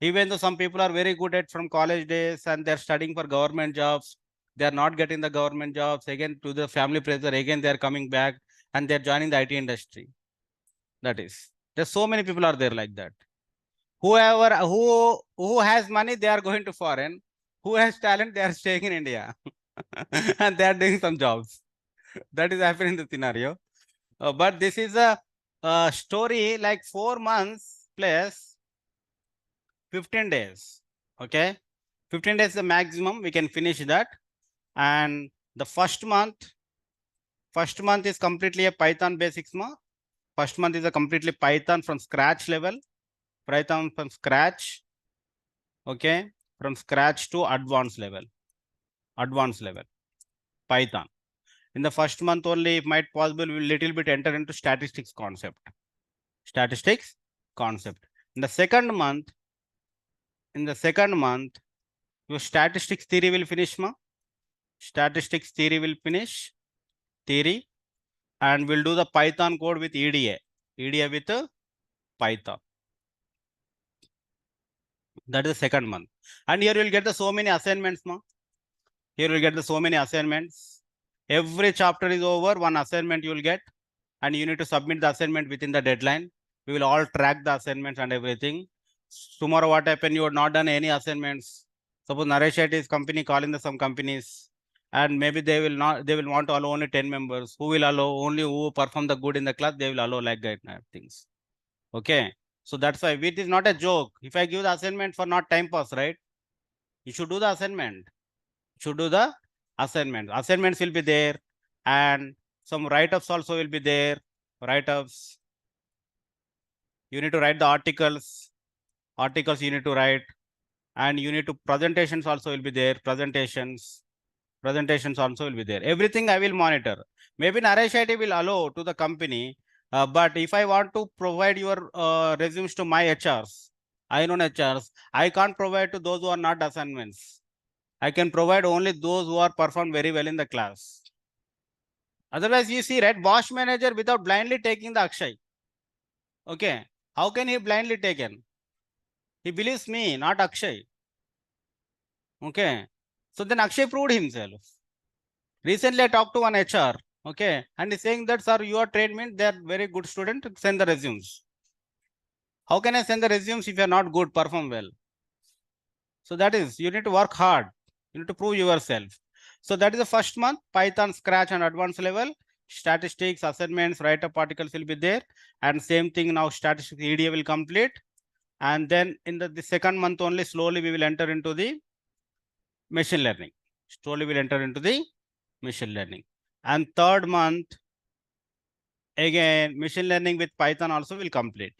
Even though some people are very good at from college days and they're studying for government jobs, they are not getting the government jobs. Again, to the family pressure, again, they're coming back and they're joining the IT industry. That is, there's so many people are there like that. Who has money, they are going to foreign. Who has talent, they are staying in India. And they are doing some jobs. That is happening in the scenario. But this is a story like 4 months plus 15 days. Okay. 15 days is the maximum. We can finish that. And the first month is completely a Python basics month. First month is a completely Python from scratch level. Python from scratch. Okay. From scratch to advanced level. Advanced level. Python. In the first month only, it might possible we will little bit enter into statistics concept. Statistics concept. In the second month, your statistics theory will finish, ma. Statistics theory will finish. Theory. And we'll do the Python code with EDA. EDA with Python. That is the second month. And here you will get the so many assignments, ma. Here you will get the so many assignments. Every chapter is over, one assignment you will get. And you need to submit the assignment within the deadline. We will all track the assignments and everything. Tomorrow, what happened? You have not done any assignments. Suppose Naresh is company calling the some companies, and maybe they will want to allow only 10 members. Who will allow? Only who perform the good in the class, they will allow like that things. Okay. So that's why it is not a joke. If I give the assignment for not time pass, right? You should do the assignment. You should do the assignment. Assignments will be there, and some write-ups also will be there. Write-ups. You need to write the articles. Articles you need to write, and you need to presentations also will be there. Presentations also will be there. Everything I will monitor. Maybe Naresh IT will allow to the company, but if I want to provide your resumes to my HRs, I know HRs, I can't provide to those who are not assignments. I can provide only those who are performed very well in the class. Otherwise, you see, right? Bosch manager without blindly taking the Akshay. Okay. How can he blindly taken? He believes me, not Akshay. Okay. So then Akshay proved himself. Recently, I talked to one HR. Okay. And he's saying that, sir, you are trained me. They are very good student. Send the resumes. How can I send the resumes if you are not good, perform well? So that is, you need to work hard. You need to prove yourself. So that is the first month, Python, Scratch and advanced level. Statistics, assignments, write-up articles will be there. And same thing now, statistics EDA will complete. And then in the second month only, slowly we will enter into the machine learning. Slowly we'll enter into the machine learning. And third month, again, machine learning with Python also will complete.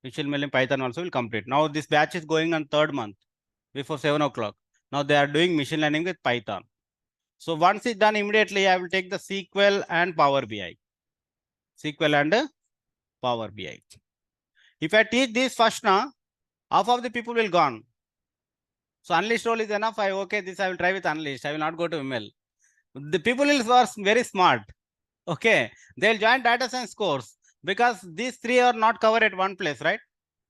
Machine learning Python also will complete. Now this batch is going on third month before 7 o'clock. Now they are doing machine learning with Python. So once it's done, immediately I will take the SQL and Power BI. SQL and Power BI. If I teach this first now, half of the people will gone. So unleashed role is enough. Okay, this I will try with unleashed. I will not go to ML. The people are very smart. Okay, they'll join data science course because these three are not covered at one place, right?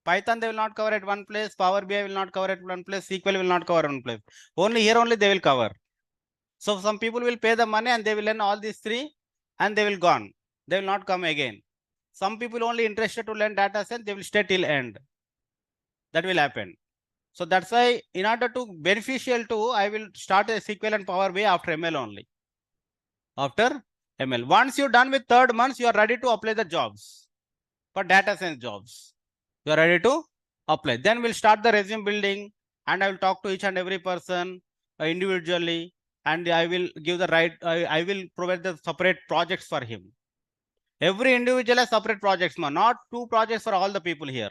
Python they will not cover at one place, Power BI will not cover at one place, SQL will not cover at one place. Only here only they will cover. So some people will pay the money and they will learn all these three and they will gone. They will not come again. Some people only interested to learn data science, they will stay till end. That will happen. So that's why in order to beneficial to, I will start a SQL and Power BI after ML only. After ML. Once you're done with third month, you are ready to apply the jobs for data science jobs. You are ready to apply. Then we'll start the resume building and I will talk to each and every person individually and I will give the right, I will provide the separate projects for him. Every individual has separate projects, not two projects for all the people here.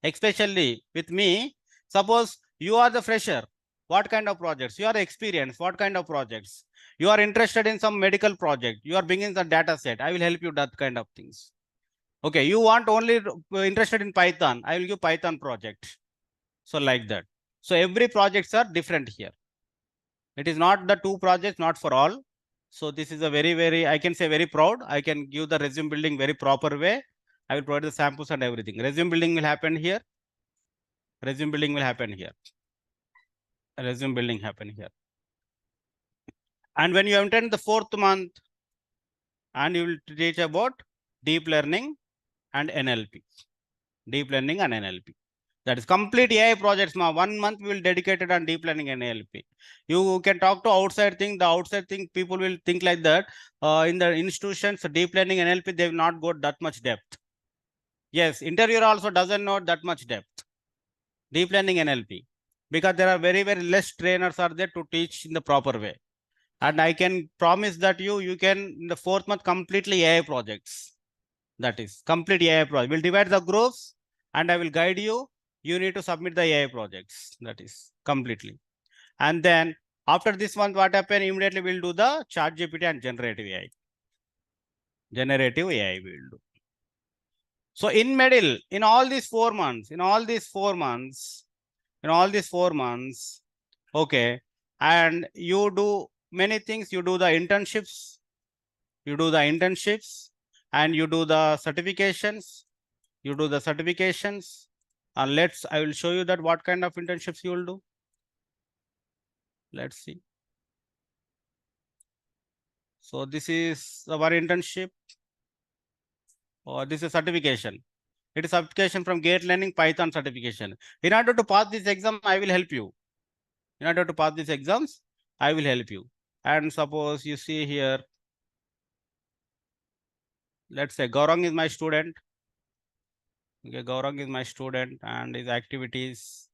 Especially with me, suppose you are the fresher. What kind of projects? You are experienced. What kind of projects? You are interested in some medical project. You are bringing the data set. I will help you that kind of things. Okay, you want only interested in Python. I will give Python project. So like that. So every projects are different here. It is not the two projects, not for all. So this is a very, I can say very proud. I can give the resume building very proper way. I will provide the samples and everything. Resume building will happen here. Resume building will happen here. Resume building happen here. And when you enter the fourth month, and you will teach about deep learning and NLP. deep learning and NLP. That is complete AI projects. 1 month we will dedicate it on deep learning and NLP. You can talk to outside thing. The outside thing people will think like that. In the institutions, deep learning and NLP, they will not go that much depth. Yes, interviewer also doesn't know that much depth. Deep learning NLP, because there are very less trainers are there to teach in the proper way. And I can promise that you can in the 4th month completely AI projects. That is complete AI project. We'll divide the groups and I will guide you. You need to submit the AI projects. That is completely. And then after this month, what happened? Immediately we'll do the ChatGPT and generative AI. Generative AI we'll do. So in middle, in all these 4 months, okay, and you do many things. You do the internships, and you do the certifications, and I will show you that what kind of internships you will do. Let's see. So this is our internship, or this is certification. It is certification from Gate Learning Python certification. In order to pass this exam, I will help you. In order to pass these exams, I will help you. And suppose you see here, let's say Gaurang is my student. Okay, Gaurang is my student and his activities.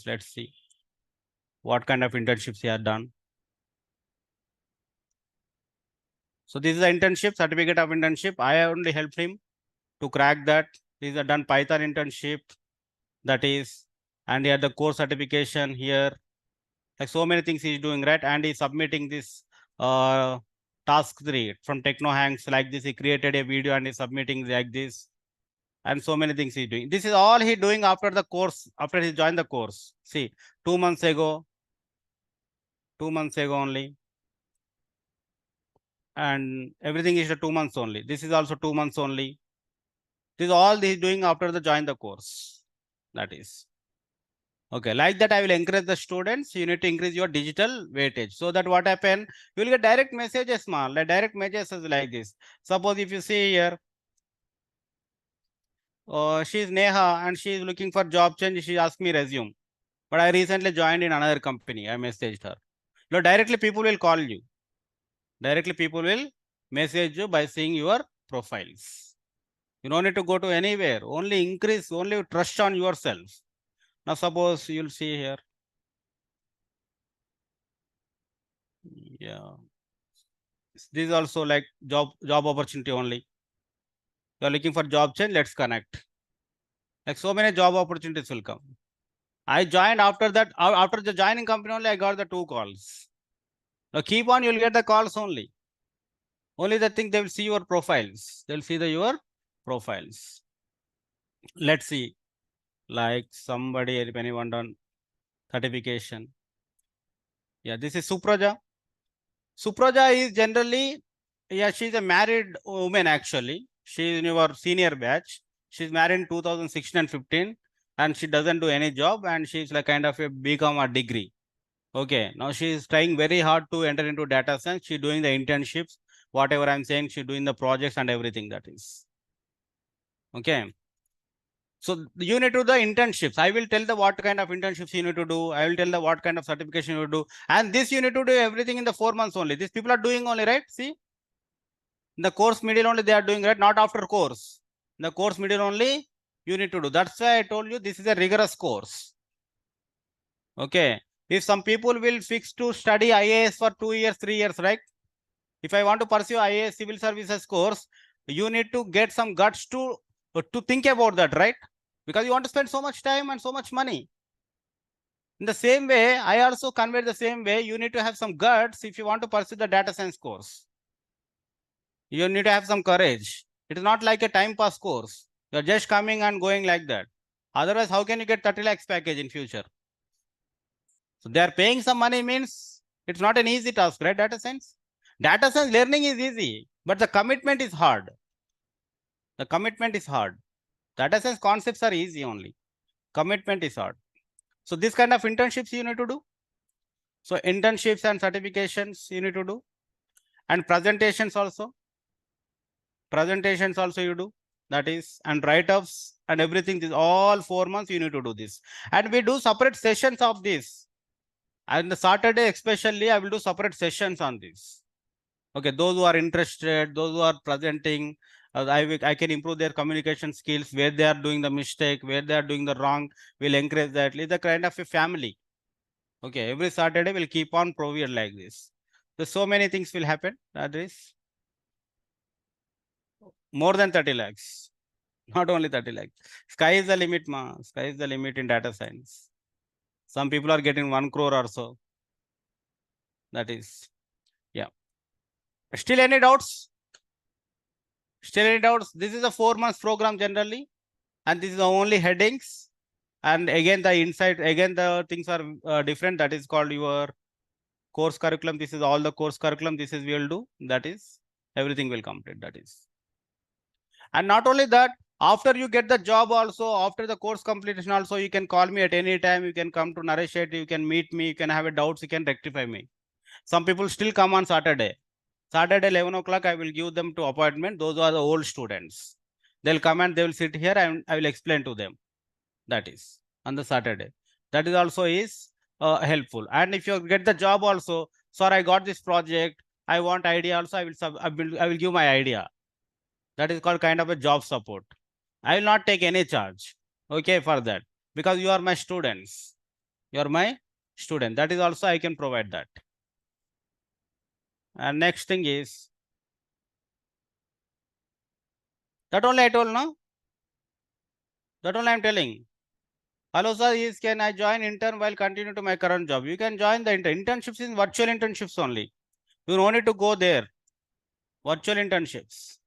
Let's see what kind of internships he has done. So this is the internship, certificate of internship. I only helped him to crack that. These are done Python internship, that is, and he had the course certification here. Like so many things he's doing, right? And he's submitting this task 3 from TechnoHanks like this. He created a video and he's submitting like this. And so many things he's doing. This is all he's doing after the course, after he joined the course. See, 2 months ago only. And everything is 2 months only. This is also 2 months only. This is all he's doing after the join the course. That is. Okay, like that, I will encourage the students. You need to increase your digital weightage. So that what happen, you will get direct messages, like direct messages like this. Suppose if you see here, she is Neha and she is looking for job change. She asked me resume. But I recently joined in another company. I messaged her. Directly people will call you. Directly people will message you by seeing your profiles. You don't need to go to anywhere. Only trust on yourself. Now suppose you'll see here. Yeah. This is also like job opportunity only. You are looking for job change, let's connect. Like so many job opportunities will come. I joined after that. After the joining company only, I got the 2 calls. Now keep on, you'll get the calls only. Only the thing, they will see your profiles. They'll see your profiles. Let's see. Like somebody, if anyone done certification. Yeah, this is Supraja. Supraja is generally, yeah, she's a married woman actually. She is in your senior batch. She's married in 2016 and 15, and she doesn't do any job, and she's like kind of become a degree. Okay, now she is trying very hard to enter into data science. She's doing the internships, whatever I'm saying, she's doing the projects and everything, that is. Okay. So you need to do the internships. I will tell the what kind of internships you need to do. I will tell the what kind of certification you do. And this you need to do everything in the 4 months only. These people are doing only, right? See, in the course middle only they are doing, right? Not after course. In the course middle only you need to do. That's why I told you this is a rigorous course. Okay. If some people will fix to study IAS for 2 years, 3 years, right? If I want to pursue IAS civil services course, you need to get some guts to think about that, right? Because you want to spend so much time and so much money. In the same way, I also convey the same way. You need to have some guts if you want to pursue the data science course. You need to have some courage. It is not like a time pass course. You're just coming and going like that. Otherwise, how can you get 30 lakhs package in future? So they are paying some money means it's not an easy task, right? Data science learning is easy, but the commitment is hard. The commitment is hard. Data science concepts are easy only. Commitment is hard. So this kind of internships you need to do. So internships and certifications you need to do. And presentations also. presentations also you do, that is, and write-ups and everything. This all 4 months you need to do this, and we do separate sessions of this. And the Saturday especially, I will do separate sessions on this. Okay, those who are interested, those who are presenting, I can improve their communication skills, where they are doing the mistake, where they are doing the wrong, will encourage that. It's a kind of a family. Okay, every Saturday we'll keep on proving like this. So many things will happen. That is more than 30 lakhs, not only 30 lakhs. Sky is the limit, ma. Sky is the limit in data science. Some people are getting 1 crore or so. That is, yeah. Still any doubts? Still any doubts? This is a 4 months program generally, and this is the only headings. And again, the inside, again, the things are different. That is called your course curriculum. This is all the course curriculum. This is we will do. That is, everything will complete. That is. And not only that, after you get the job also, after the course completion also, you can call me at any time. You can come to Naresh Shetty, you can meet me, you can have a doubts, you can rectify me. Some people still come on Saturday. Saturday, 11 o'clock, I will give them to appointment. Those are the old students. They'll come and they will sit here and I will explain to them. That is on the Saturday. That is also is helpful. And if you get the job also, sir, I got this project, I want idea also, I will give my idea. That is called kind of a job support. I will not take any charge, okay, for that, because you are my students. You are my student. That is also I can provide that. And next thing is, that only I told, no? That only I am telling. Hello, sir, is can I join intern while continue to my current job? You can join the internships in virtual internships only. You don't need to go there. Virtual internships.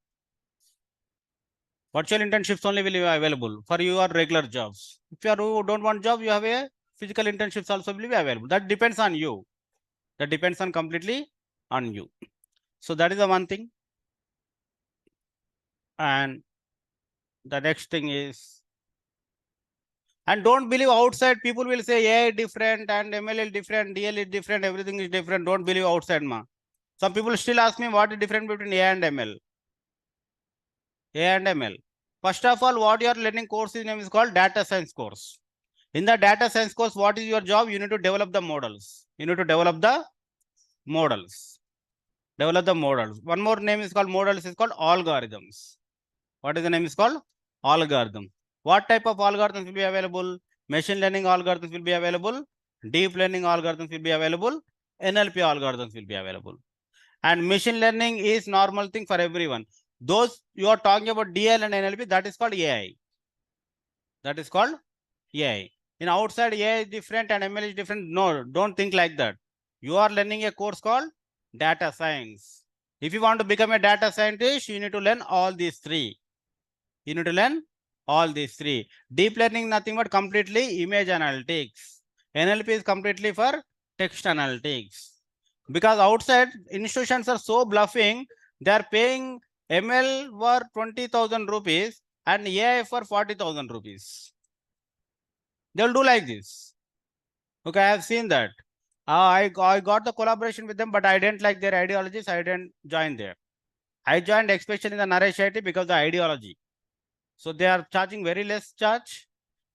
Virtual internships only will be available for your regular jobs. If you are who don't want job, you have a physical internships also will be available. That depends on you. That depends on completely on you. So that is the one thing. And the next thing is, and don't believe outside people will say AI different and ML is different, DL is different, everything is different. Don't believe outside, ma. Some people still ask me what is different between AI and ML. AI and ML. First of all, what you are learning course name is called data science course. In the data science course, what is your job? You need to develop the models. You need to develop the models. Develop the models. One more name is called models is called algorithms. What is the name is called? Algorithm. What type of algorithms will be available? Machine learning algorithms will be available. Deep learning algorithms will be available. NLP algorithms will be available. And machine learning is normal thing for everyone. Those you are talking about DL and NLP, that is called AI. That is called AI. In outside, AI is different and ML is different. No, don't think like that. You are learning a course called data science. If you want to become a data scientist, you need to learn all these three. You need to learn all these three. Deep learning, nothing but completely image analytics. NLP is completely for text analytics. Because outside institutions are so bluffing, they are paying ML for 20,000 rupees and AI for 40,000 rupees. They'll do like this. Okay, I have seen that. I got the collaboration with them, but I didn't like their ideologies. I didn't join there. I joined especially in the Naresh IT because the ideology. So they are charging very less charge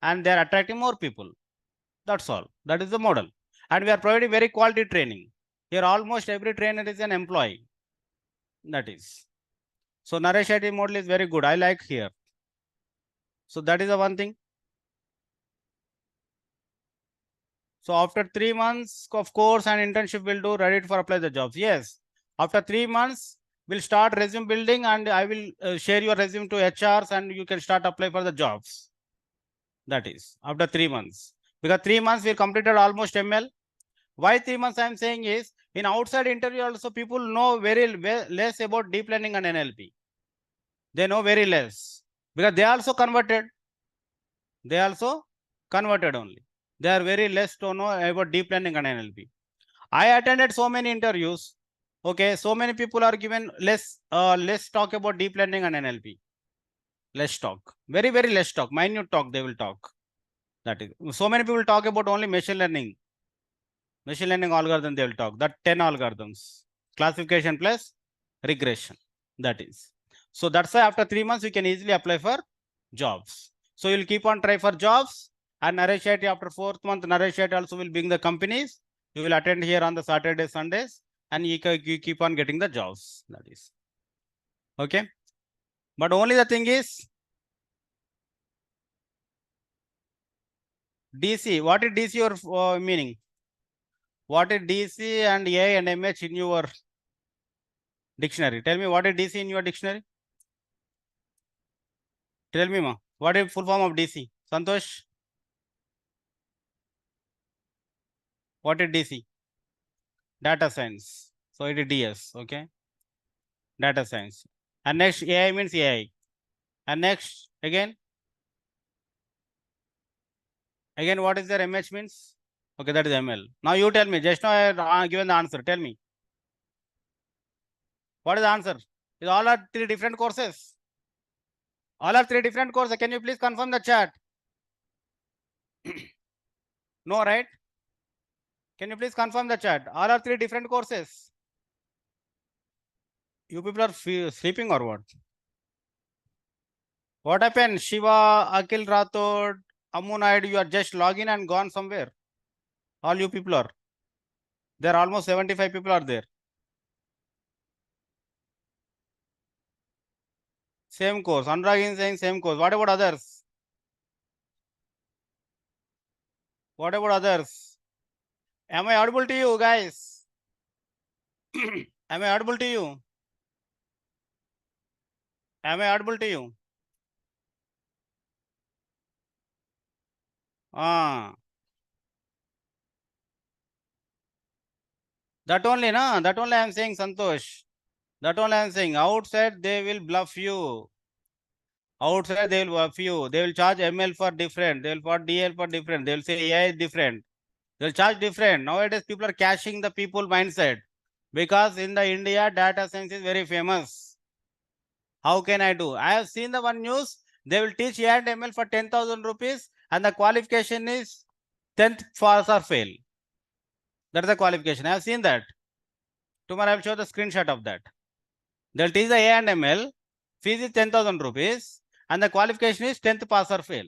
and they are attracting more people. That's all. That is the model. And we are providing very quality training. Here almost every trainer is an employee. That is. So Naresh IT model is very good. I like here. So that is the one thing. So after 3 months of course and internship will do ready for apply the jobs. Yes. After 3 months, we'll start resume building and I will share your resume to HRs and you can start apply for the jobs. That is after 3 months. Because 3 months we completed almost ML. Why 3 months I am saying is, in outside interview also people know very less about deep learning and NLP. They know very less because they also converted. They also converted only. They are very less to know about deep learning and NLP. I attended so many interviews. Okay, so many people are given less talk about deep learning and NLP. Less talk, very less talk, minute talk they will talk. That is, so many people talk about only machine learning algorithm they will talk. That 10 algorithms, classification plus regression. That is. So that's why after 3 months, you can easily apply for jobs. So you'll keep on try for jobs, and Naresh Shetty after 4th month, Naresh Shetty also will bring the companies. You will attend here on the Saturdays, Sundays, and you keep on getting the jobs. That is okay. But only the thing is, DC. What is DC your meaning? What is DC and A and MH in your dictionary? Tell me what is DC in your dictionary? Tell me, ma. What is full form of DC? Santosh? What is DC? Data science. So it is DS. Okay. Data science. And next AI means AI. And next again. Again, what is their MH means? Okay, that is ML. Now you tell me. Just now I have given the answer. Tell me. What is the answer? Is all are 3 different courses? All are 3 different courses. Can you please confirm the chat? No, right? Can you please confirm the chat? All are 3 different courses. You people are sleeping or what? What happened? Shiva, Akhil Rathod, Ammu Naidu, you are just login and gone somewhere. All you people are. There are almost 75 people are there. Same course. Anurag is saying same course. What about others? What about others? Am I audible to you guys? Am I audible to you? Am I audible to you? Ah. That only, na? That only I am saying, Santosh. That only I am saying. Outside, they will bluff you. Outside, they will bluff you. They will charge ML for different. They will for DL for different. They will say AI is different. They will charge different. Nowadays, people are cashing the people mindset. Because in the India, data science is very famous. How can I do? I have seen the one news. They will teach AI and ML for 10,000 rupees and the qualification is 10th pass or fail. That is the qualification. I have seen that. Tomorrow I will show the screenshot of that. They'll teach the AI and ML. Fees is 10,000 rupees and the qualification is 10th pass or fail.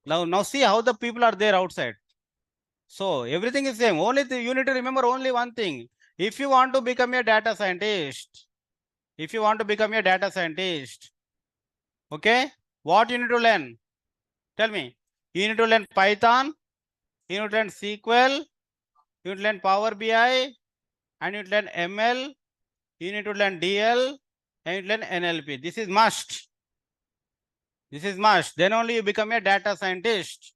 Now see how the people are there outside. So everything is same. Only you need to remember only one thing. If you want to become a data scientist, okay, what you need to learn? Tell me. You need to learn Python, you need to learn SQL, you need to learn Power BI, and you need to learn ML, you need to learn DL, and you need to learn NLP. This is must. This is must. Then only you become a data scientist.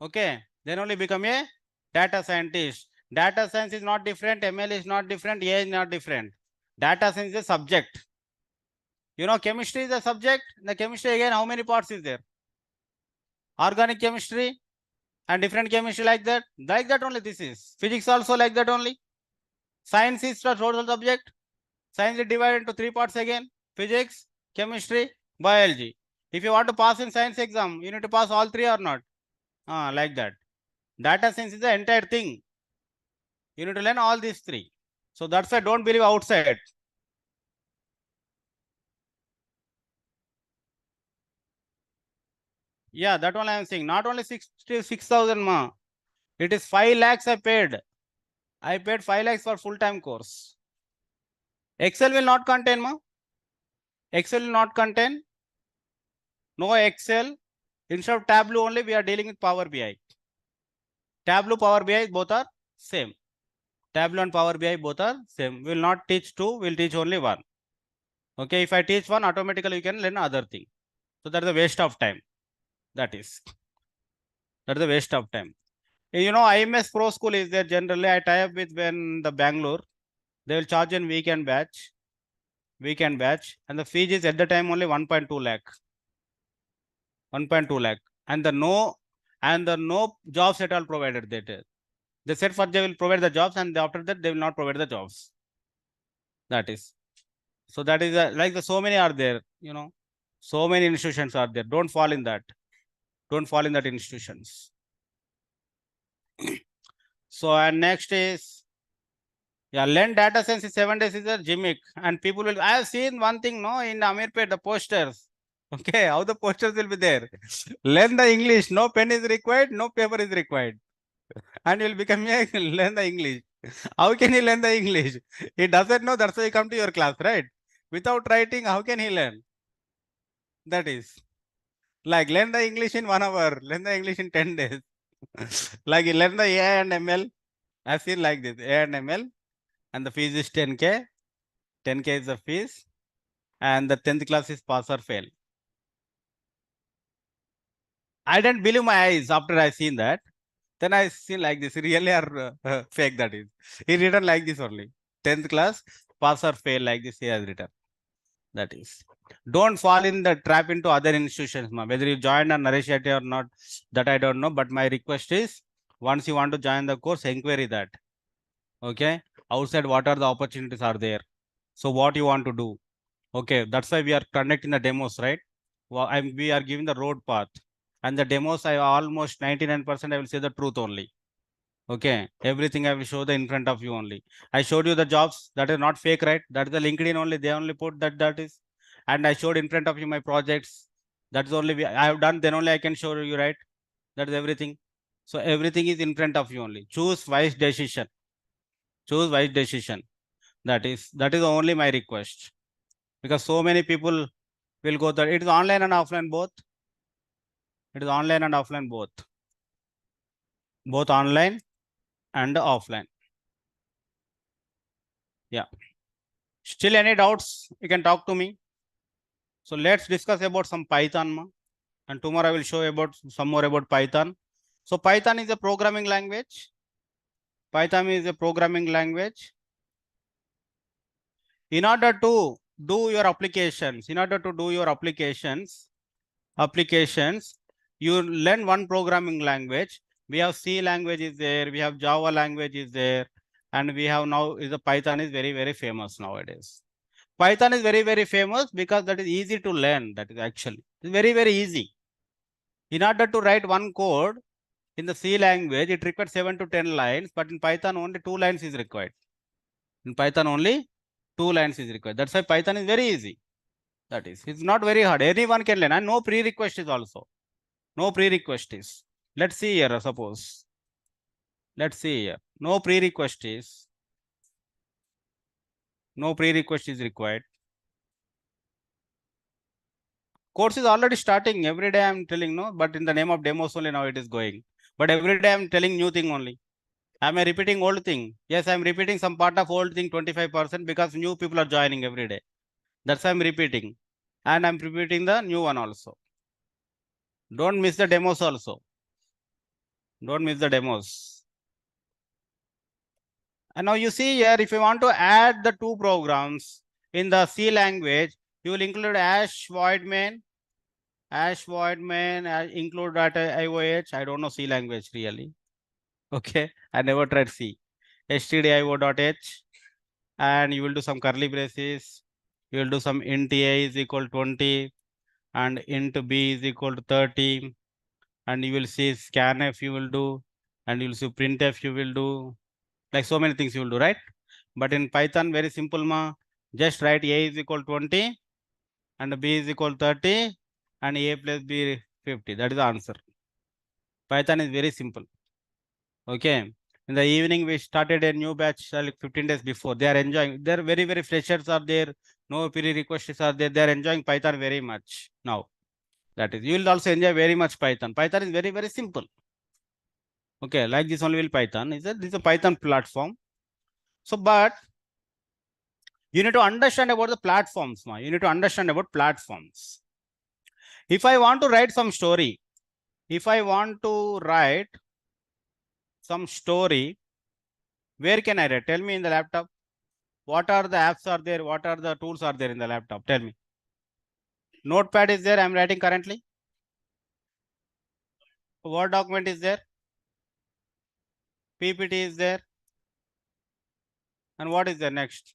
Okay. Then only become a data scientist. Data science is not different. ML is not different. AI is not different. Data science is a subject. You know, chemistry is a subject. The chemistry again, how many parts is there? Organic chemistry and different chemistry like that. Like that only this is. Physics also like that only. Science is the total subject. Science is divided into 3 parts again. Physics, chemistry, biology. If you want to pass in science exam, you need to pass all 3 or not. Like that. Data science is the entire thing. You need to learn all these 3. So that's why don't believe outside. Yeah, that one I am saying. Not only 66,000 ma. It is 5 lakhs I paid. I paid 5 lakhs for full-time course. Excel will not contain ma. Excel will not contain. No Excel. Instead of Tableau only, we are dealing with Power BI. Tableau, Power BI, both are same. Tableau and Power BI both are same. We will not teach 2, we will teach only 1. Okay, if I teach 1, automatically you can learn other thing. So that is a waste of time. That is a waste of time. You know, IMS Pro School is there generally. I tie up with when the Bangalore. They will charge in weekend batch. And the fee is at the time only 1.2 lakh. 1.2 lakh. And the no jobs at all provided that. They said first they will provide the jobs and after that they will not provide the jobs. That is. So that is like so many are there, you know. So many institutions are there. Don't fall in that. Don't fall in that institutions. So and next is Yeah, learn data science in 7 days is a gimmick. And people will, I have seen one thing, no, in Amirpet, the posters. Okay, how the posters will be there. Learn the English, no pen is required, no paper is required. And you'll become a learn the English. How can he learn the English? He doesn't know, that's why he come to your class, right? Without writing, how can he learn? That is. Like learn the English in 1 hour, learn the English in 10 days. Like learn the AI and ML. I've seen like this, AI and ML, and the fees is 10K. 10K is the fees, and the 10th class is pass or fail. I didn't believe my eyes after I seen that. Then I seen like this, really or fake that is. He written like this only. 10th class, pass or fail like this he has written. That is. Don't fall in the trap into other institutions, ma. Whether you join a Narishati or not, that I don't know. But my request is, once you want to join the course, inquiry that. Okay. Outside, what are the opportunities are there? So what you want to do? Okay. That's why we are conducting the demos, right? Well, we are giving the road path. And the demos, I almost 99% I will say the truth only. Okay. Everything I will show the in front of you only. I showed you the jobs that is not fake, right? That is the LinkedIn only. They only put that is. And I showed in front of you my projects. That's only I have done. Then only I can show you, right? That is everything. So everything is in front of you only. Choose wise decision. Choose wise decision. That is only my request. Because so many people will go there. It is online and offline both. It is online and offline both. Both online and offline. Yeah. Still any doubts? You can talk to me. So let's discuss about some Python. And tomorrow I will show about some more about Python. So Python is a programming language. Python is a programming language. In order to do your applications, you learn one programming language. We have C language is there, we have Java language is there, and we have now is the Python is very, very famous nowadays. Python is very, very famous because that is easy to learn. That is actually it's very, very easy. In order to write one code in the C language, it requires 7 to 10 lines, but in Python only 2 lines is required. In Python only 2 lines is required. That's why Python is very easy. That is, it's not very hard. Anyone can learn, and no prerequisite is also. No prerequisite is. Let's see here, suppose. Let's see here. No prerequisite is. No prerequisite is required. Course is already starting. Every day I'm telling, no, but in the name of demos only now it is going. But every day I'm telling new thing only. Am I repeating old thing? Yes, I'm repeating some part of old thing 25% because new people are joining every day. That's why I'm repeating. And I'm repeating the new one also. Don't miss the demos also. Don't miss the demos. And now you see here, if you want to add the two programs in the C language, you will include hash void main, include that IOH. I don't know C language really. Okay, I never tried C. stdio.h, and you will do some curly braces. You will do some int a is equal 20 and int b is equal to 30, and you will see scanf you will do, and you will see printf you will do. Like so many things you will do, right? But in Python, very simple, ma. Just write a is equal 20 and b is equal 30 and a plus b 50. That is the answer. Python is very simple. Okay. In the evening, we started a new batch like 15 days before. They are enjoying. They're very, very freshers are there. No prerequisites are there. They are enjoying Python very much now. That is, you will also enjoy very much Python. Python is very, very simple. Okay, like this only will Python. This is a Python platform. So, but you need to understand about the platforms. You need to understand about platforms. If I want to write some story, where can I write? Tell me in the laptop. What are the apps are there? What are the tools are there in the laptop? Tell me. Notepad is there. I'm writing currently. Word document is there. PPT is there. And what is there next?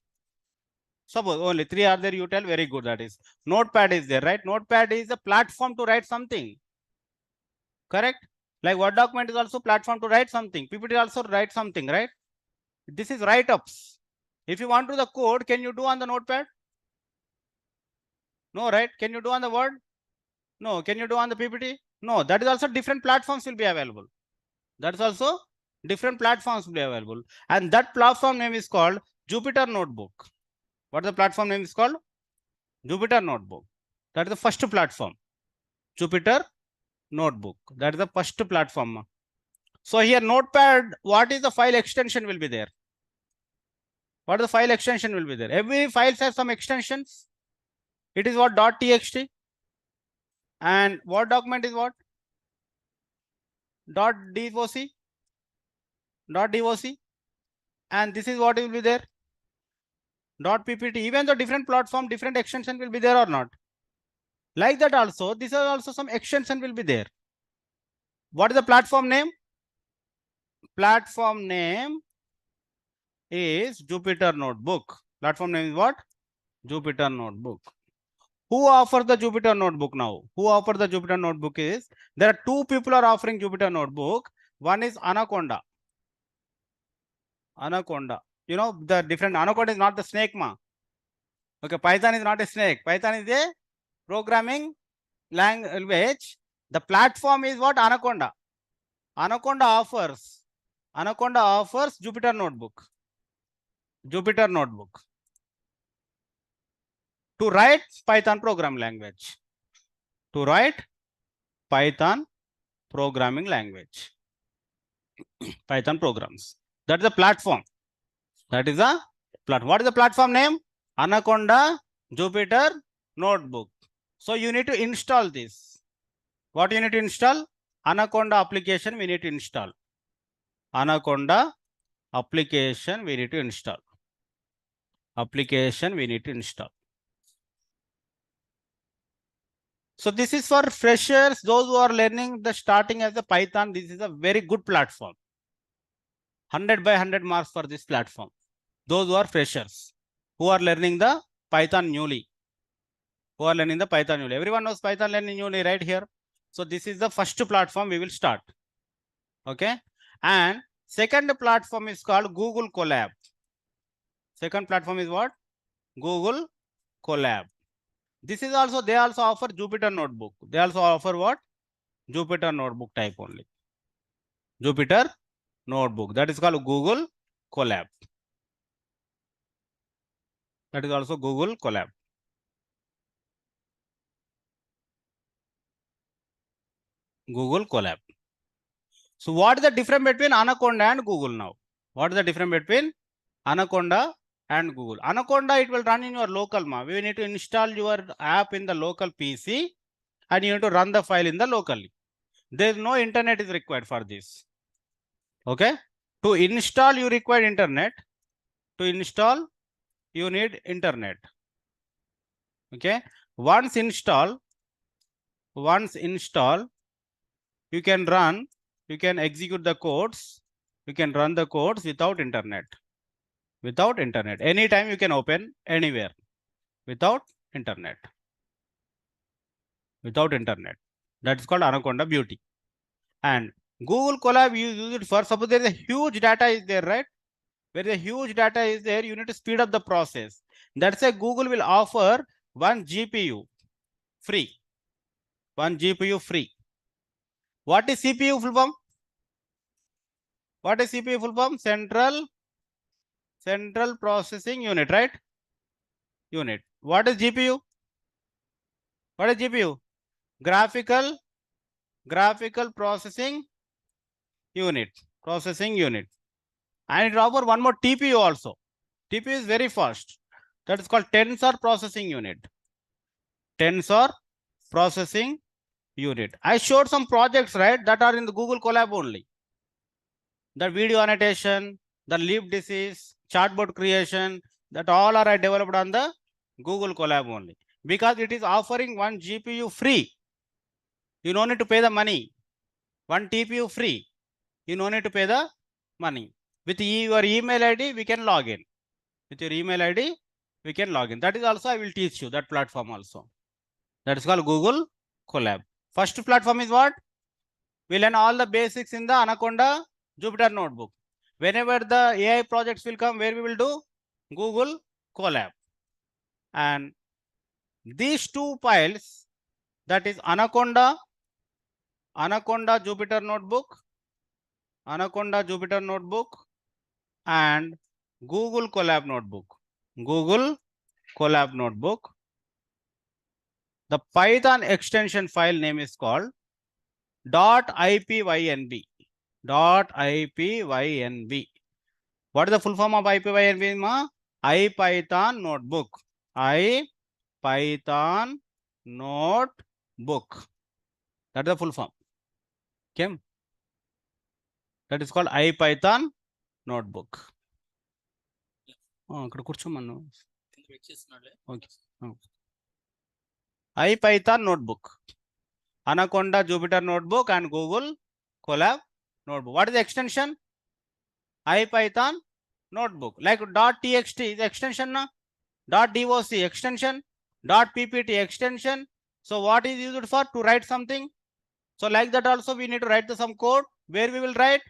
Suppose only 3 are there. You tell very good. That is Notepad is there, right? Notepad is a platform to write something. Correct? Like Word document is also platform to write something. PPT also write something, right? This is write-ups. If you want to the code, can you do on the notepad? No, right? Can you do on the Word? No. Can you do on the PPT? No. That is also different platforms will be available. That's also different platforms will be available. And that platform name is called Jupyter Notebook. What the platform name is called? Jupyter Notebook. That is the first platform. Jupyter Notebook. That is the first platform. So here Notepad, what is the file extension will be there? What the file extension will be there? Every file has some extensions. It is what .txt. And Word document is what? .doc. .doc. And this is what will be there? .ppt. Even the different platform, different extension will be there or not? Like that also, these are also some extension will be there. What is the platform name? Platform name is Jupyter Notebook. Platform name is what? Jupyter Notebook. Who offers the Jupyter Notebook now? Who offers the Jupyter Notebook is, there are two people are offering Jupyter Notebook. One is Anaconda. Anaconda. You know, the different, Anaconda is not the snake, ma. Okay, Python is not a snake. Python is a programming language. The platform is what? Anaconda. Anaconda offers Jupyter Notebook. Jupyter Notebook. To write Python program language. To write Python programming language. Python programs. That is the platform. That is a platform. What is the platform name? Anaconda Jupyter Notebook. So you need to install this. What you need to install? Anaconda application we need to install. Anaconda application we need to install. Application we need to install. So this is for freshers, those who are learning the starting as a Python. This is a very good platform. 100 by 100 marks for this platform. Those who are freshers, who are learning the Python newly. Who are learning the Python newly. Everyone knows Python learning newly right here. So this is the first platform we will start. Okay. And second platform is called Google Colab. Second platform is what? Google Colab. This is also, they also offer Jupyter Notebook. They also offer what? Jupyter Notebook type only. Jupyter Notebook. That is called Google Colab. That is also Google Colab. Google Colab. So what is the difference between Anaconda and Google now? What is the difference between Anaconda and Google? Anaconda, it will run in your local ma. We need to install your app in the local PC and you need to run the file in the locally. There is no internet is required for this. Okay. To install, you require internet. To install, you need internet. Okay. Once install, you can run, you can execute the codes, you can run the codes without internet. Without internet. Anytime you can open anywhere. Without internet. Without internet. That is called Anaconda Beauty. And Google Colab, you use it for, suppose there is a huge data is there, right? Where the huge data is there, you need to speed up the process. That's why Google will offer one GPU free. One GPU free. What is CPU full form? What is CPU full form? Central Processing Unit, right? Unit. What is GPU? What is GPU? Graphical Processing Unit. Processing Unit. And it offers one more TPU also. TPU is very fast. That is called Tensor Processing Unit. Tensor Processing Unit. I showed some projects, right, that are in the Google Colab only. The video annotation, the leaf disease, chatbot creation, that all are I developed on the Google Colab only. Because it is offering one GPU free. You don't need to pay the money. One TPU free. You don't need to pay the money. With your email ID, we can log in. With your email ID, we can log in. That is also, I will teach you that platform also. That is called Google Colab. First platform is what? We learn all the basics in the Anaconda Jupyter Notebook. Whenever the AI projects will come, where we will do? Google Colab. And these two files, that is Anaconda Jupyter Notebook, Anaconda Jupyter Notebook, and Google Colab Notebook. Google Colab Notebook. The Python extension file name is called .ipynb. .ipynb. What is the full form of IPYNB? Ma? IPython Notebook. IPython Notebook. That is the full form. Okay. That is called IPython Notebook. Okay. IPython Notebook. Anaconda Jupyter Notebook and Google Colab Notebook. What is the extension? IPython Notebook. Like .txt is extension, na? .doc extension, .ppt extension. So what is used for? To write something. So like that also we need to write some code where we will write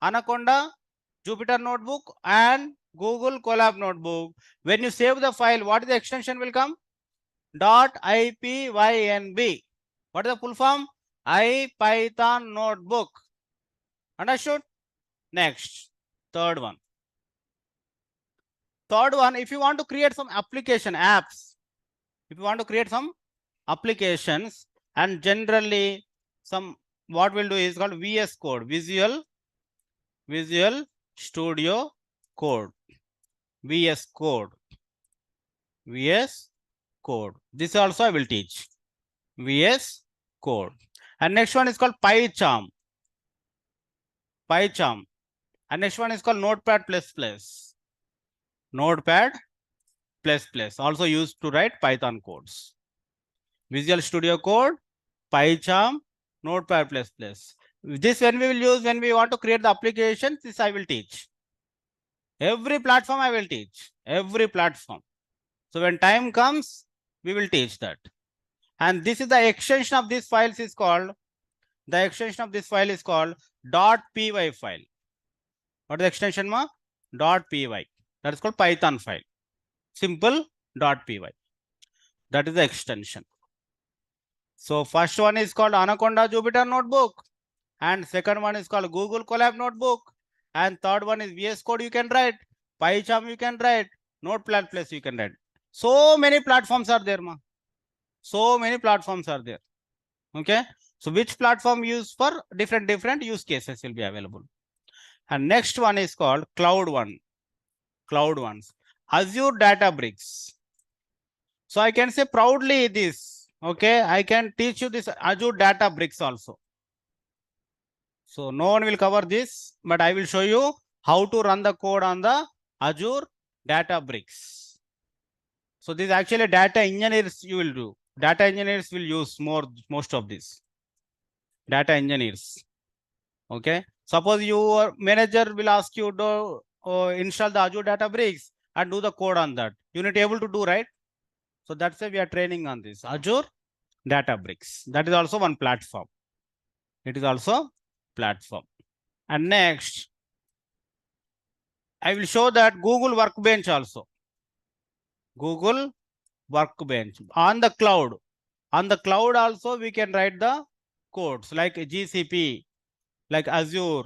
Anaconda Jupyter Notebook and Google Colab Notebook. When you save the file, what is the extension will come? .ipynb. What is the full form? IPython Notebook. Understood? Next, third one. Third one, if you want to create some application apps, if you want to create some applications, and generally some, what we'll do is called VS Code, Visual Studio Code, VS Code. This also I will teach. VS Code. And next one is called PyCharm. And next one is called Notepad++. Notepad++, also used to write Python codes. Visual Studio Code, PyCharm, Notepad++. This when we will use when we want to create the application. This I will teach. Every platform I will teach. Every platform. So when time comes, we will teach that. And this is the extension of this files is called. The extension of this file is called .py file. What is the extension, ma? .py. That is called Python file. Simple .py. That is the extension. So first one is called Anaconda Jupyter Notebook, and second one is called Google Colab Notebook, and third one is VS Code you can write, PyCharm you can write, Notepad+ you can write. So many platforms are there, ma. So many platforms are there. Okay. So which platform used for different use cases will be available. And next one is called Cloud One. Cloud Ones. Azure Databricks. So I can say proudly this. Okay. I can teach you this Azure Databricks also. So no one will cover this, but I will show you how to run the code on the Azure Databricks. So this actually data engineers you will do. Data engineers will use most of this. Data engineers. Okay. Suppose your manager will ask you to install the Azure Databricks and do the code on that. You need to be able to do, right? So that's why we are training on this Azure Databricks. That is also one platform. It is also platform. And next, I will show that Google Workbench also. Google Workbench on the cloud. On the cloud also we can write the codes like GCP, like Azure,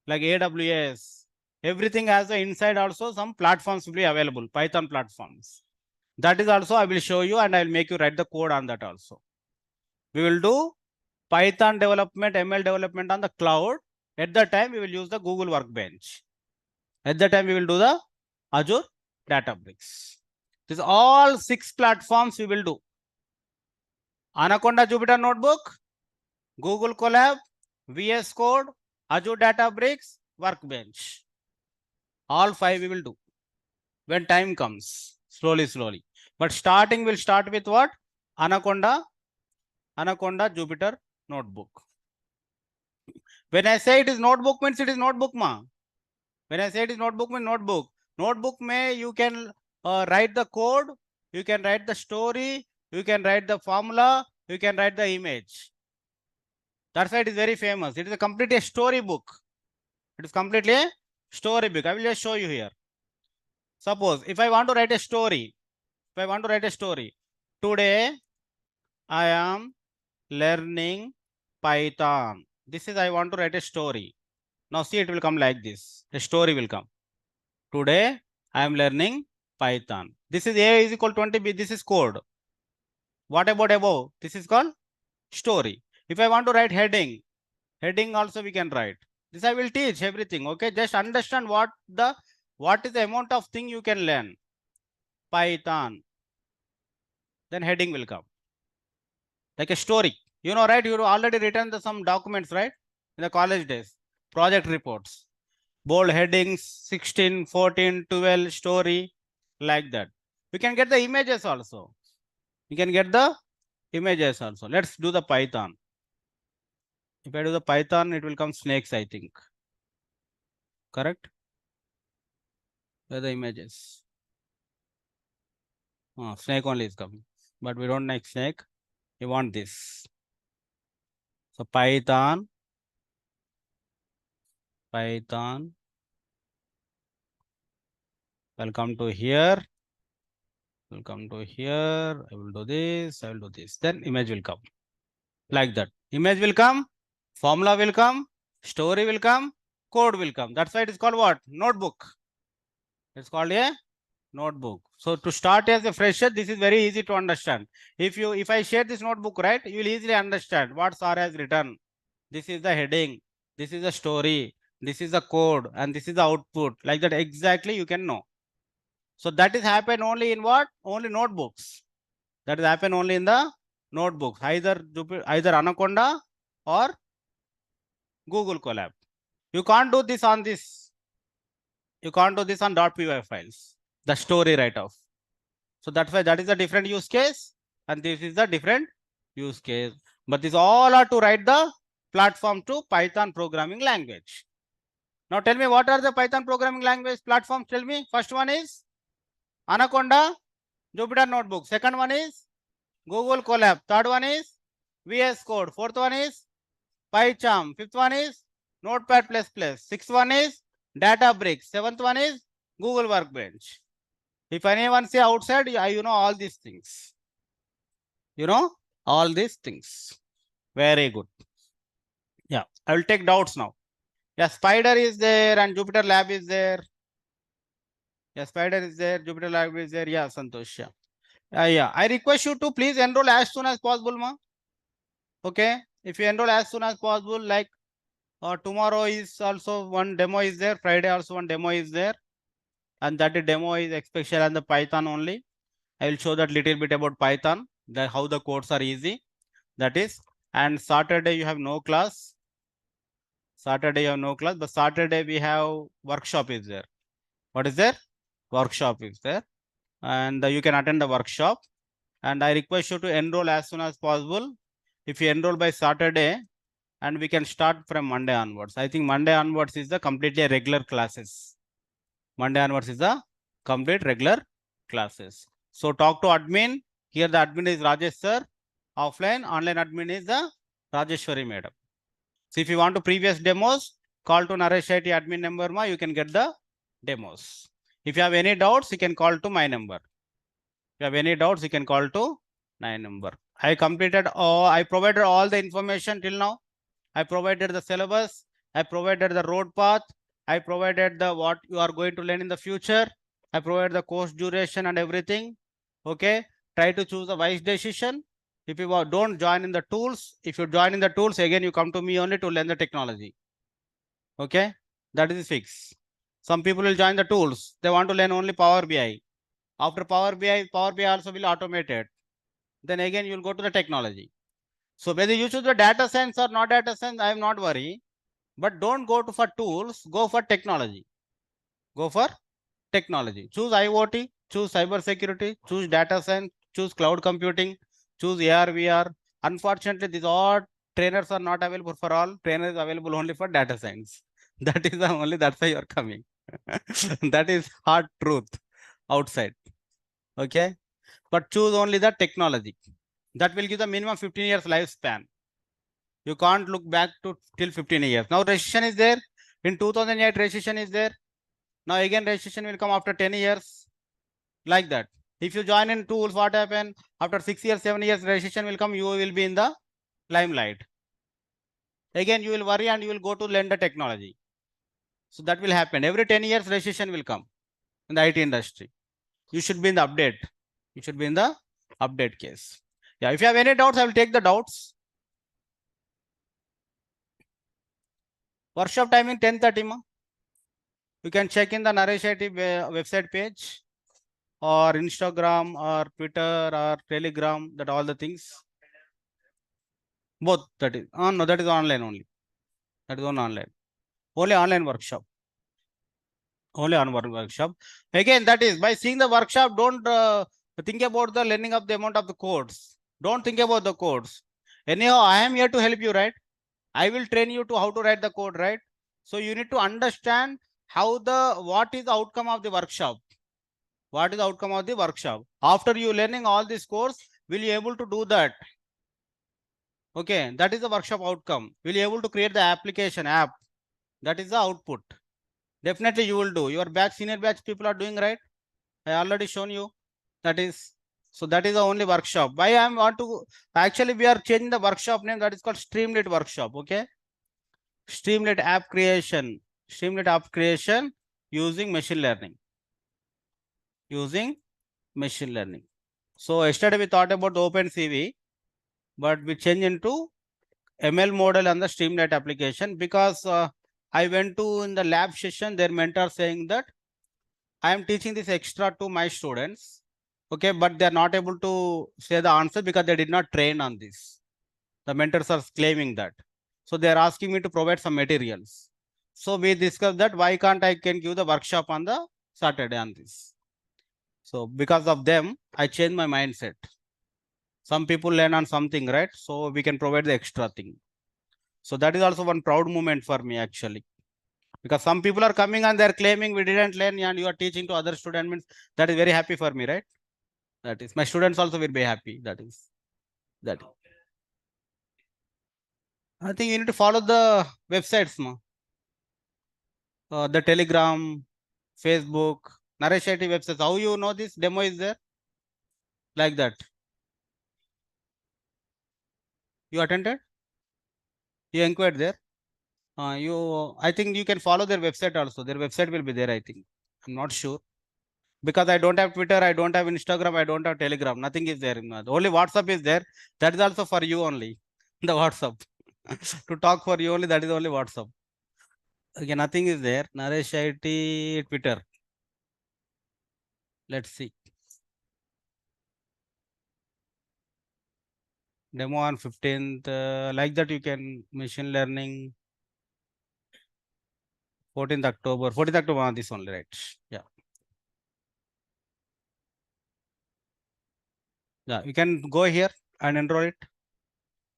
like AWS. Everything has the inside also some platforms will be available, Python platforms. That is also I will show you, and I will make you write the code on that also. We will do Python development, ML development on the cloud. At that time, we will use the Google Workbench. At that time, we will do the Azure Databricks. This all 6 platforms we will do. Anaconda Jupyter Notebook, Google Colab, VS Code, Azure Databricks, Workbench. All 5 we will do when time comes, slowly. But starting will start with what? Anaconda Jupyter Notebook. When I say it is notebook, means it is notebook, ma. When I say it is notebook, means notebook. Notebook may you can write the code, you can write the story, you can write the formula, you can write the image. That's why it is very famous. It is a completely story book. It is completely a story book. I will just show you here. Suppose if I want to write a story, today I am learning Python. This is I want to write a story. Now see, it will come like this. A story will come. Today I am learning Python. This is A is equal to 20B. This is code. What about above? This is called story. If I want to write heading also we can write. This I will teach everything. Okay, just understand what is the amount of thing you can learn. Python. Then heading will come. Like a story. You know, right? You already written some documents, right? In the college days. Project reports. Bold headings, 16, 14, 12, story, like that. We can get the images also. Let's do the Python. If I do the Python, it will come snakes, I think. Correct? Where are the images? Oh, snake only is coming. But we don't like snake. We want this. So Python. I'll come to here. I will do this. Then image will come. Like that. Image will come. Formula will come. Story will come. Code will come. That's why it is called what? Notebook. It's called a notebook. So to start as a fresher, this is very easy to understand. If I share this notebook, right, you will easily understand what Sir has written. This is the heading. This is the story. This is the code. And this is the output. Like that exactly you can know. So that is happen only in what? Only notebooks. That is happen only in the notebooks. Either Anaconda or Google Colab. You can't do this on this. You can't do this on .py files. The story write-off. So that's why that is a different use case. And this is the different use case. But these all are to write the platform to Python programming language. Now tell me, what are the Python programming language platforms? Tell me. First one is Anaconda, Jupyter Notebook. Second one is Google Colab. Third one is VS Code. Fourth one is PyCharm. Fifth one is Notepad++. Sixth one is Databricks. Seventh one is Google Workbench. If anyone say outside, you know all these things. You know all these things. Very good. Yeah, I will take doubts now. Yeah, Spider is there and Jupyter Lab is there. Yeah, Spider is there, Jupyter Lab is there. Yeah, Santosh. Yeah. I request you to please enroll as soon as possible, ma. Okay. If you enroll as soon as possible, like tomorrow is also one demo is there. Friday also one demo is there. And that demo is especially on the Python only. I will show that little bit about Python, how the codes are easy. That is, and Saturday you have no class. But Saturday we have workshop is there. What is there? Workshop is there. And you can attend the workshop. And I request you to enroll as soon as possible. If you enroll by Saturday, and we can start from Monday onwards. I think Monday onwards is the completely regular classes. Monday onwards is the complete regular classes. So talk to admin. Here the admin is Rajesh sir. Offline, online admin is the Rajeshwari madam. So if you want to previous demos, call to Naresh IT admin number, you can get the demos. If you have any doubts, you can call to my number. If you have any doubts, you can call to my number. I provided all the information till now. I provided the syllabus. I provided the road path. I provided the what you are going to learn in the future. I provided the course duration and everything. Okay. Try to choose a wise decision. If you don't join in the tools, if you join in the tools, again, you come to me only to learn the technology. Okay. That is fixed. Some people will join the tools. They want to learn only Power BI. After Power BI also will automate it. Then again, you will go to the technology. So whether you choose the data science or not data science, I am not worried. But don't go for tools, go for technology. Go for technology. Choose IoT, choose cyber security, choose data science, choose cloud computing, choose AR, VR. Unfortunately, these all trainers are not available for all. Trainers are available only for data science. That is the only, that's why you are coming. That is hard truth outside. Okay. But choose only the technology. That will give the minimum 15 years lifespan. You can't look back to till 15 years. Now recession is there. In 2008, recession is there. Now again registration will come after 10 years, like that. If you join in tools, what happen? After 6 years, 7 years, registration will come, you will be in the limelight. Again, you will worry and you will go to learn the technology. So that will happen. Every 10 years, registration will come in the IT industry. You should be in the update. You should be in the update case. Yeah, if you have any doubts, I will take the doubts. Workshop timing 10:30. You can check in the Naresh IT website page or Instagram or Twitter or Telegram, that all the things. Both, that is. Oh, no, that is online only. That is on online. Only online workshop. Only on workshop. Again, that is by seeing the workshop, don't think about the learning of the amount of the codes. Don't think about the codes. Anyhow, I am here to help you, right? I will train you to how to write the code, right? So you need to understand what is the outcome of the workshop. What is the outcome of the workshop? After you learning all this course, will you able to do that? Okay, that is the workshop outcome. Will you able to create the application app? That is the output. Definitely you will do. Your batch, senior batch people are doing, right? I already shown you. That is, so that is the only workshop. Why I want to, actually we are changing the workshop name, that is called Streamlit workshop. Okay. Streamlit app creation. Streamlit app creation using machine learning. Using machine learning. So yesterday we thought about OpenCV, but we change into ML model on the Streamlit application because I went to in the lab session, their mentor saying that I am teaching this extra to my students. Okay, but they are not able to say the answer because they did not train on this. The mentors are claiming that. So they are asking me to provide some materials. So we discussed that why can't I can give the workshop on the Saturday on this. So because of them, I changed my mindset. Some people learn on something, right? So we can provide the extra thing. So that is also one proud moment for me actually. Because some people are coming and they're claiming we didn't learn and you are teaching to other students, means that is very happy for me, right? That is, my students also will be happy. That is, that. I think you need to follow the websites, ma. The Telegram, Facebook, Naresh IT websites. How you know this demo is there? Like that. You attended? You inquired there? I think you can follow their website also. Their website will be there, I think. I'm not sure. Because I don't have Twitter, I don't have Instagram, I don't have Telegram. Nothing is there. Only WhatsApp is there. That is also for you only. The WhatsApp. To talk for you only, that is only WhatsApp. Okay, nothing is there. Naresh IT Twitter. Let's see. Demo on 15th. Like that, you can machine learning 14th October. 14th October on this only, right? Yeah. Yeah, you can go here and enroll it.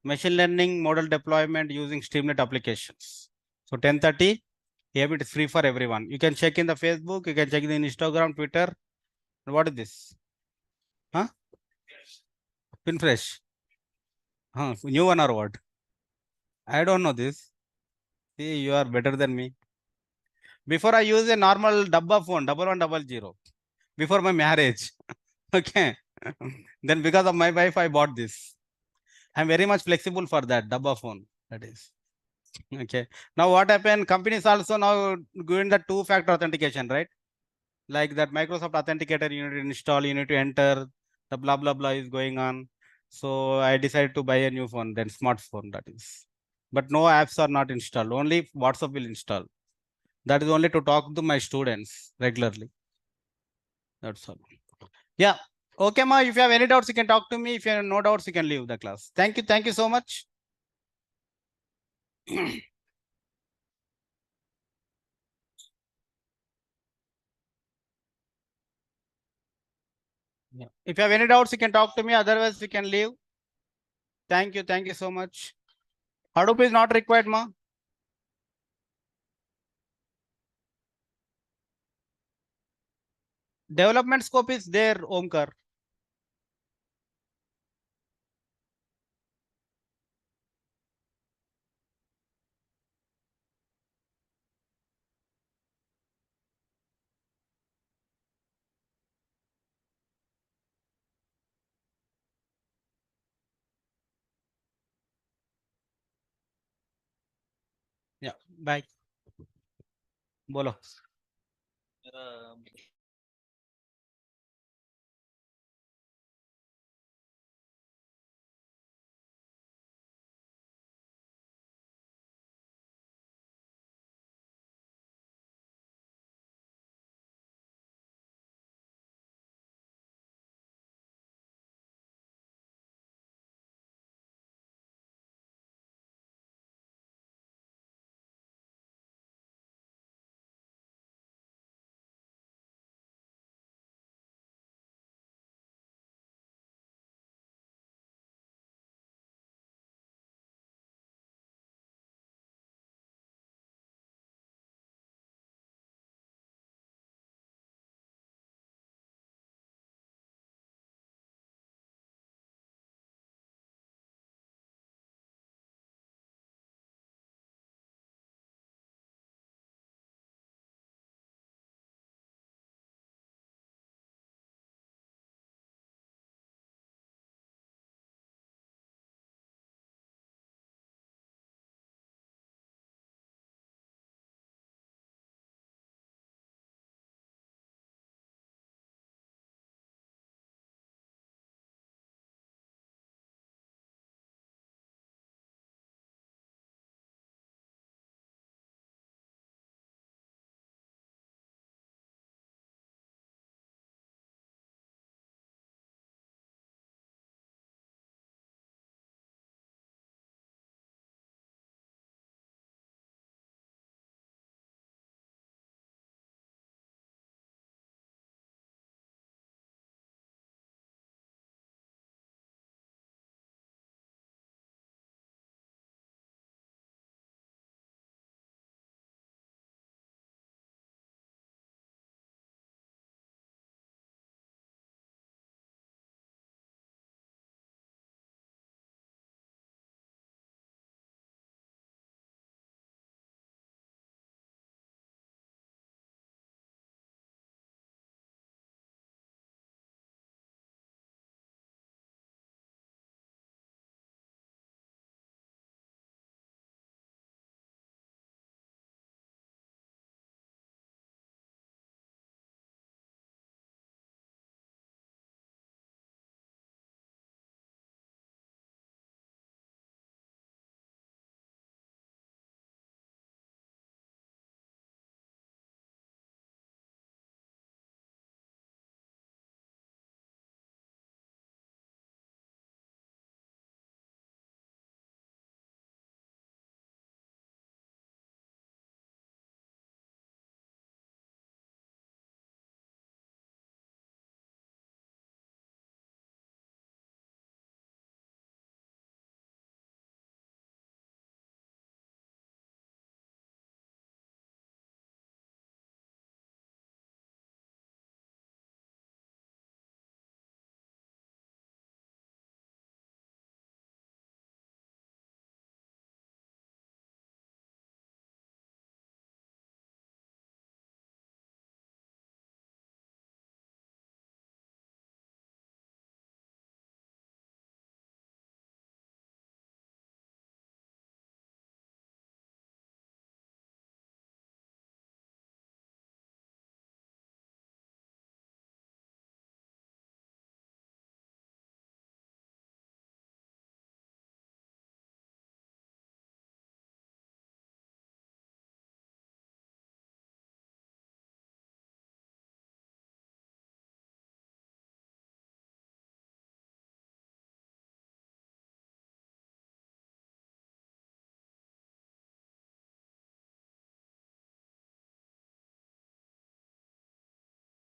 Machine learning model deployment using Streamlit applications. So 10:30. Here it is free for everyone. You can check in the Facebook, you can check in Instagram, Twitter. What is this? Huh? Pinfresh. Huh? New one or what? I don't know this. See, you are better than me. Before I use a normal Dabba phone, 1100. Before my marriage. Okay. Then because of my wife, I bought this. I'm very much flexible for that Dabba phone. That is. Okay. Now what happened? Companies also now doing the two-factor authentication, right? Like that Microsoft Authenticator you need to install, you need to enter, the blah blah blah is going on. So I decided to buy a new phone, then smartphone, that is. But no apps are not installed. Only WhatsApp will install. That is only to talk to my students regularly. That's all. Yeah. Okay, ma. If you have any doubts, you can talk to me. If you have no doubts, you can leave the class. Thank you. Thank you so much. Yeah. If you have any doubts, you can talk to me. Otherwise, we can leave. Thank you. Thank you so much. Hadoop is not required, ma. Development scope is there, Omkar. Yeah, bye. बोलो.